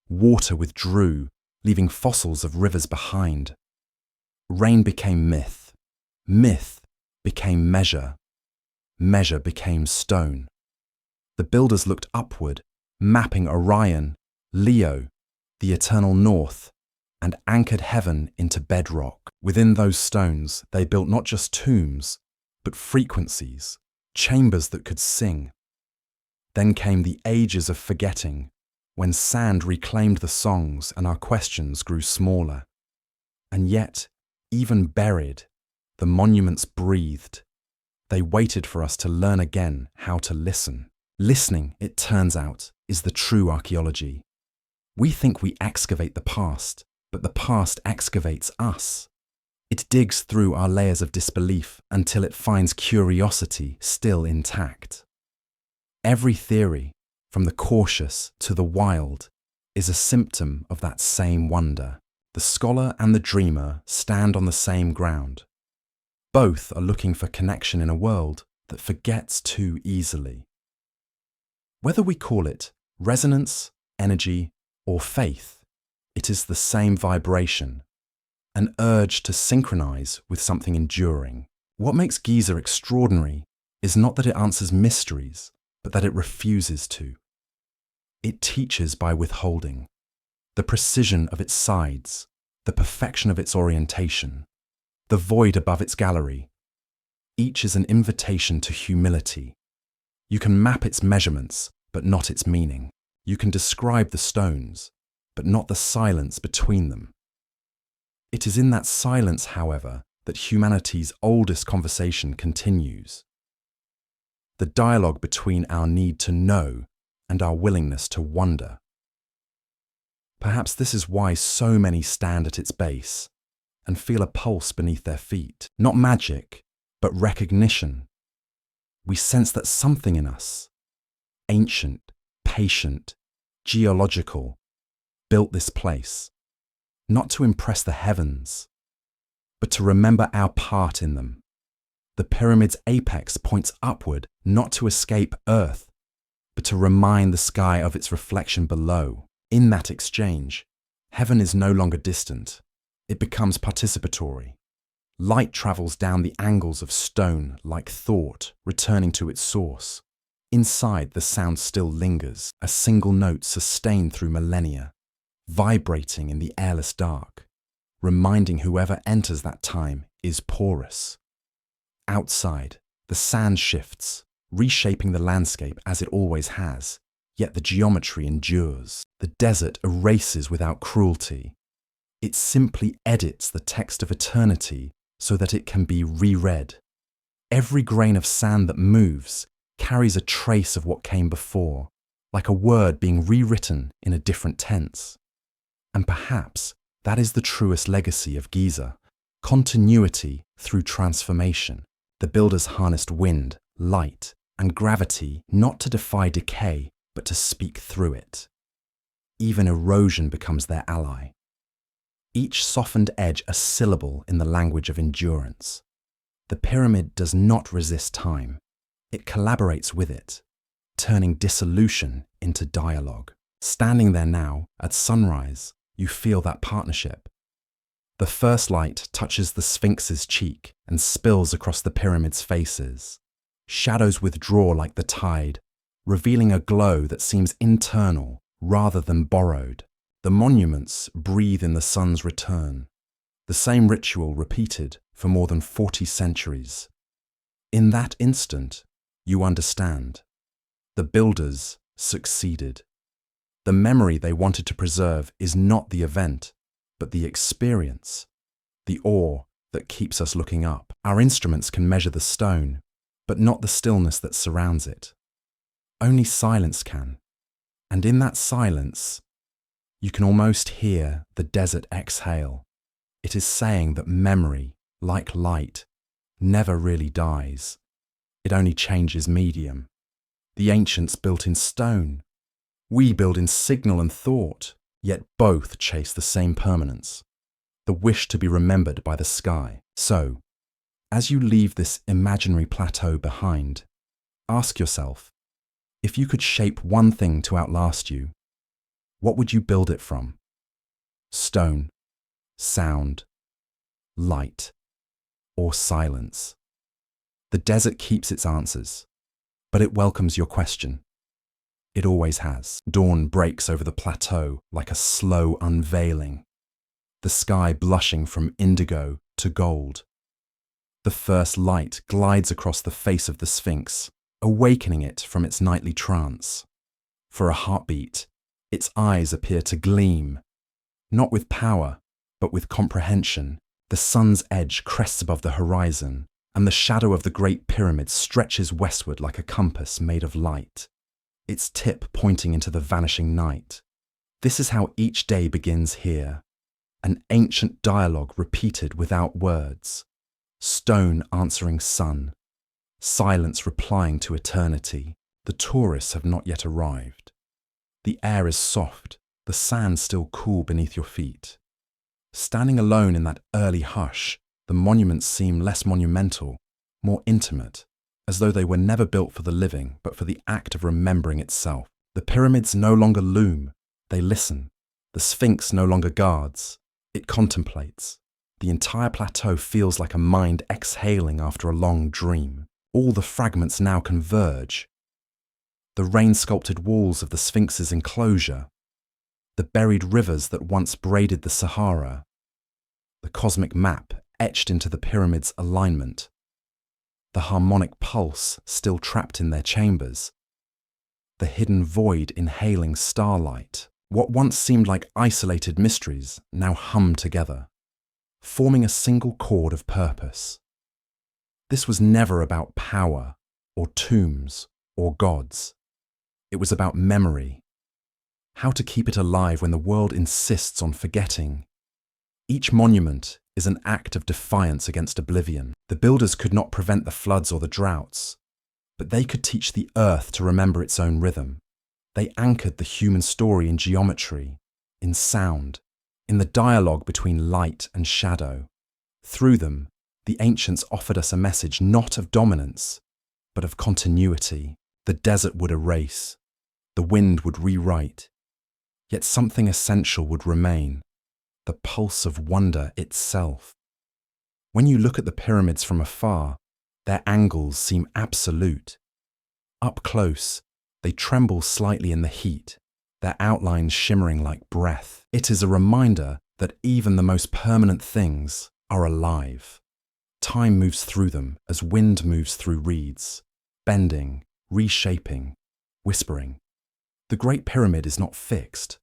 Water withdrew, leaving fossils of rivers behind. Rain became myth. Myth became measure. Measure became stone. The builders looked upward, mapping Orion, Leo, the eternal north, and anchored heaven into bedrock. Within those stones, they built not just tombs, but frequencies, chambers that could sing. Then came the ages of forgetting, when sand reclaimed the songs and our questions grew smaller. And yet, even buried, the monuments breathed. They waited for us to learn again how to listen. Listening, it turns out, is the true archaeology. We think we excavate the past, but the past excavates us. It digs through our layers of disbelief until it finds curiosity still intact. Every theory, from the cautious to the wild, is a symptom of that same wonder. The scholar and the dreamer stand on the same ground. Both are looking for connection in a world that forgets too easily. Whether we call it resonance, energy, or faith, it is the same vibration, an urge to synchronize with something enduring. What makes Giza extraordinary is not that it answers mysteries, but that it refuses to. It teaches by withholding. The precision of its sides, the perfection of its orientation, the void above its gallery. Each is an invitation to humility. You can map its measurements, but not its meaning. You can describe the stones, but not the silence between them. It is in that silence, however, that humanity's oldest conversation continues. The dialogue between our need to know and our willingness to wonder. Perhaps this is why so many stand at its base and feel a pulse beneath their feet. Not magic, but recognition. We sense that something in us, ancient, patient, geological, built this place, not to impress the heavens, but to remember our part in them. The pyramid's apex points upward, not to escape Earth, but to remind the sky of its reflection below. In that exchange, heaven is no longer distant. It becomes participatory. Light travels down the angles of stone like thought, returning to its source. Inside, the sound still lingers, a single note sustained through millennia, vibrating in the airless dark, reminding whoever enters that time is porous. Outside, the sand shifts, reshaping the landscape as it always has, yet the geometry endures. The desert erases without cruelty. It simply edits the text of eternity so that it can be reread. Every grain of sand that moves carries a trace of what came before, like a word being rewritten in a different tense. And perhaps that is the truest legacy of Giza, continuity through transformation. The builders harnessed wind, light, and gravity not to defy decay, but to speak through it. Even erosion becomes their ally. Each softened edge a syllable in the language of endurance. The pyramid does not resist time. It collaborates with it, turning dissolution into dialogue. Standing there now, at sunrise, you feel that partnership. The first light touches the Sphinx's cheek and spills across the pyramid's faces. Shadows withdraw like the tide, revealing a glow that seems internal rather than borrowed. The monuments breathe in the sun's return, the same ritual repeated for more than 40 centuries. In that instant, you understand. The builders succeeded. The memory they wanted to preserve is not the event, but the experience, the awe that keeps us looking up. Our instruments can measure the stone, but not the stillness that surrounds it. Only silence can. And in that silence, you can almost hear the desert exhale. It is saying that memory, like light, never really dies. It only changes medium. The ancients built in stone. We build in signal and thought, yet both chase the same permanence, the wish to be remembered by the sky. So, as you leave this imaginary plateau behind, ask yourself, if you could shape one thing to outlast you, what would you build it from? Stone, sound, light, or silence? The desert keeps its answers, but it welcomes your question. It always has. Dawn breaks over the plateau like a slow unveiling, the sky blushing from indigo to gold. The first light glides across the face of the Sphinx, awakening it from its nightly trance. For a heartbeat, its eyes appear to gleam, not with power, but with comprehension. The sun's edge crests above the horizon, and the shadow of the Great Pyramid stretches westward like a compass made of light, its tip pointing into the vanishing night. This is how each day begins here, an ancient dialogue repeated without words, stone answering sun, silence replying to eternity. The tourists have not yet arrived. The air is soft, the sand still cool beneath your feet. Standing alone in that early hush, the monuments seem less monumental, more intimate, as though they were never built for the living, but for the act of remembering itself. The pyramids no longer loom, they listen. The Sphinx no longer guards, it contemplates. The entire plateau feels like a mind exhaling after a long dream. All the fragments now converge. The rain-sculpted walls of the Sphinx's enclosure, the buried rivers that once braided the Sahara, the cosmic map etched into the pyramid's alignment, the harmonic pulse still trapped in their chambers, the hidden void inhaling starlight. What once seemed like isolated mysteries now hum together, forming a single chord of purpose. This was never about power, or tombs, or gods. It was about memory, how to keep it alive when the world insists on forgetting. Each monument is an act of defiance against oblivion. The builders could not prevent the floods or the droughts, but they could teach the earth to remember its own rhythm. They anchored the human story in geometry, in sound, in the dialogue between light and shadow. Through them, the ancients offered us a message not of dominance, but of continuity. The desert would erase, the wind would rewrite, yet something essential would remain, the pulse of wonder itself. When you look at the pyramids from afar, their angles seem absolute. Up close, they tremble slightly in the heat, their outlines shimmering like breath. It is a reminder that even the most permanent things are alive. Time moves through them as wind moves through reeds, bending, reshaping, whispering. The Great Pyramid is not fixed.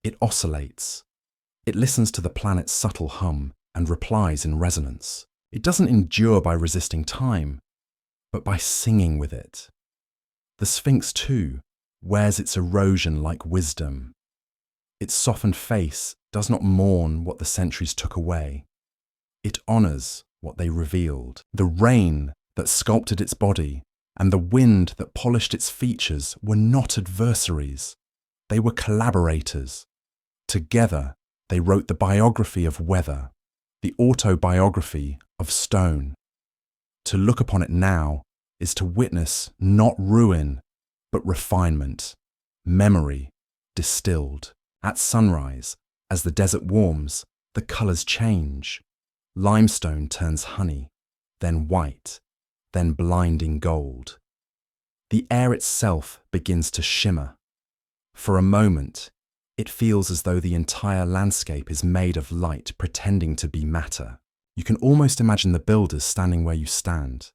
It oscillates. It listens to the planet's subtle hum and replies in resonance. It doesn't endure by resisting time, but by singing with it. The Sphinx, too, wears its erosion like wisdom. Its softened face does not mourn what the centuries took away. It honors what they revealed. The rain that sculpted its body and the wind that polished its features were not adversaries. They were collaborators. Together, they wrote the biography of weather, the autobiography of stone. To look upon it now is to witness not ruin, but refinement, memory distilled. At sunrise, as the desert warms, the colors change. Limestone turns honey, then white, then blinding gold. The air itself begins to shimmer. For a moment, it feels as though the entire landscape is made of light pretending to be matter. You can almost imagine the builders standing where you stand,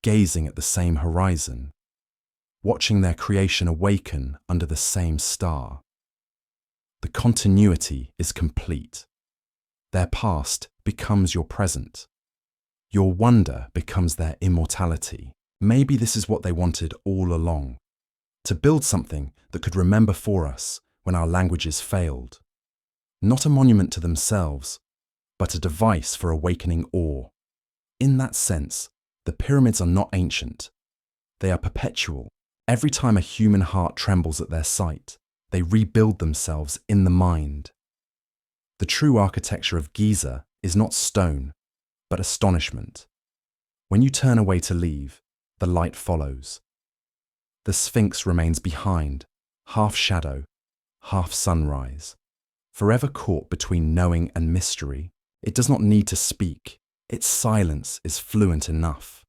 gazing at the same horizon, watching their creation awaken under the same star. The continuity is complete. Their past becomes your present. Your wonder becomes their immortality. Maybe this is what they wanted all along, to build something that could remember for us when our languages failed. Not a monument to themselves, but a device for awakening awe. In that sense, the pyramids are not ancient. They are perpetual, Every time a human heart trembles at their sight, they rebuild themselves in the mind. The true architecture of Giza is not stone, but astonishment. When you turn away to leave, the light follows. The Sphinx remains behind, half shadow, half sunrise. Forever caught between knowing and mystery, it does not need to speak. Its silence is fluent enough.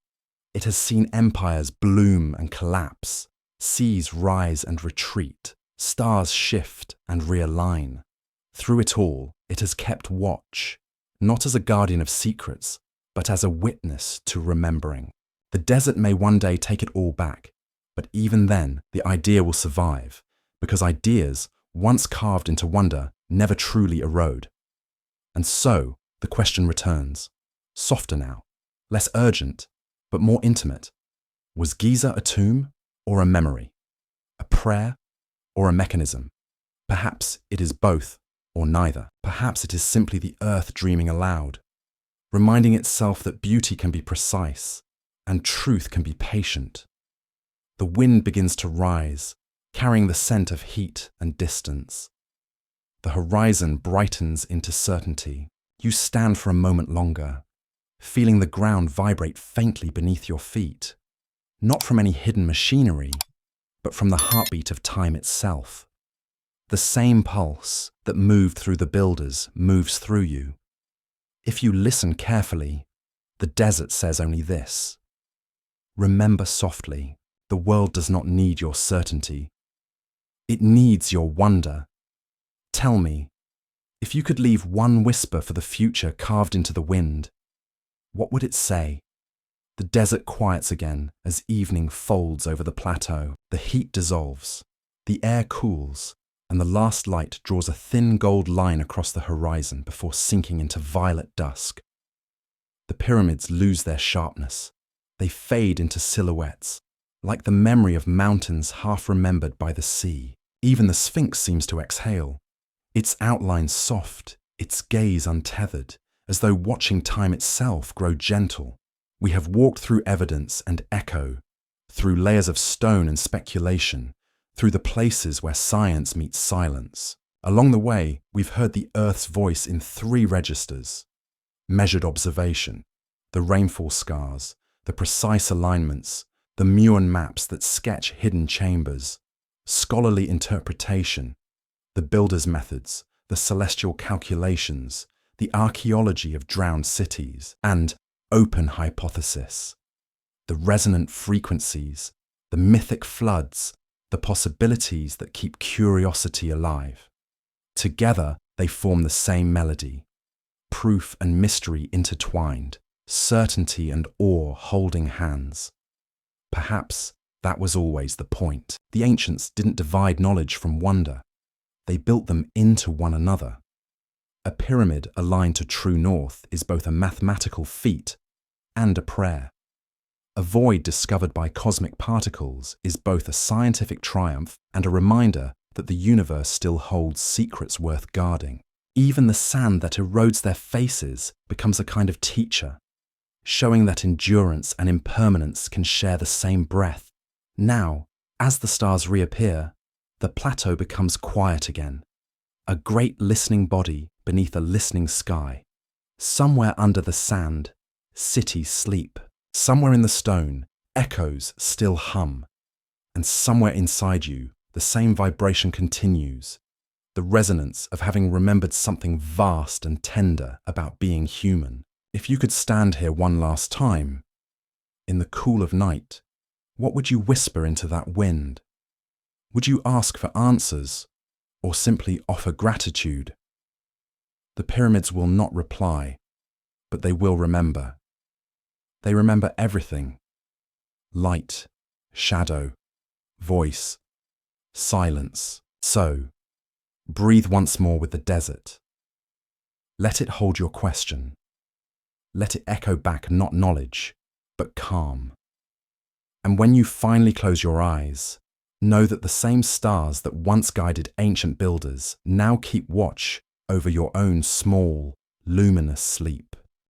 It has seen empires bloom and collapse, seas rise and retreat, stars shift and realign. Through it all, it has kept watch, not as a guardian of secrets, but as a witness to remembering. The desert may one day take it all back, but even then, the idea will survive, because ideas, once carved into wonder, never truly erode. And so, the question returns, softer now, less urgent, but more intimate. Was Giza a tomb or a memory? A prayer or a mechanism? Perhaps it is both or neither. Perhaps it is simply the earth dreaming aloud, reminding itself that beauty can be precise and truth can be patient. The wind begins to rise, carrying the scent of heat and distance. The horizon brightens into certainty. You stand for a moment longer, feeling the ground vibrate faintly beneath your feet, not from any hidden machinery, but from the heartbeat of time itself. The same pulse that moved through the builders moves through you. If you listen carefully, the desert says only this: remember softly, the world does not need your certainty. It needs your wonder. Tell me, if you could leave one whisper for the future carved into the wind, what would it say? The desert quiets again as evening folds over the plateau. The heat dissolves, the air cools, and the last light draws a thin gold line across the horizon before sinking into violet dusk. The pyramids lose their sharpness. They fade into silhouettes, like the memory of mountains half remembered by the sea. Even the Sphinx seems to exhale, its outline soft, its gaze untethered, as though watching time itself grow gentle. We have walked through evidence and echo, through layers of stone and speculation, through the places where science meets silence. Along the way, we've heard the Earth's voice in 3 registers: measured observation, the rainfall scars, the precise alignments, the muon-maps that sketch hidden chambers, scholarly interpretation, the builder's methods, the celestial calculations, the archaeology of drowned cities, and open hypothesis, the resonant frequencies, the mythic floods, the possibilities that keep curiosity alive. Together, they form the same melody, proof and mystery intertwined, certainty and awe holding hands. Perhaps that was always the point. The ancients didn't divide knowledge from wonder. They built them into one another. A pyramid aligned to true north is both a mathematical feat and a prayer. A void discovered by cosmic particles is both a scientific triumph and a reminder that the universe still holds secrets worth guarding. Even the sand that erodes their faces becomes a kind of teacher, showing that endurance and impermanence can share the same breath. Now, as the stars reappear, the plateau becomes quiet again, a great listening body beneath a listening sky. Somewhere under the sand, cities sleep. Somewhere in the stone, echoes still hum. And somewhere inside you, the same vibration continues, the resonance of having remembered something vast and tender about being human. If you could stand here one last time, in the cool of night, what would you whisper into that wind? Would you ask for answers, or simply offer gratitude? The pyramids will not reply, but they will remember. They remember everything: light, shadow, voice, silence. So, breathe once more with the desert. Let it hold your question. Let it echo back not knowledge, but calm. And when you finally close your eyes, know that the same stars that once guided ancient builders now keep watch over your own small, luminous sleep.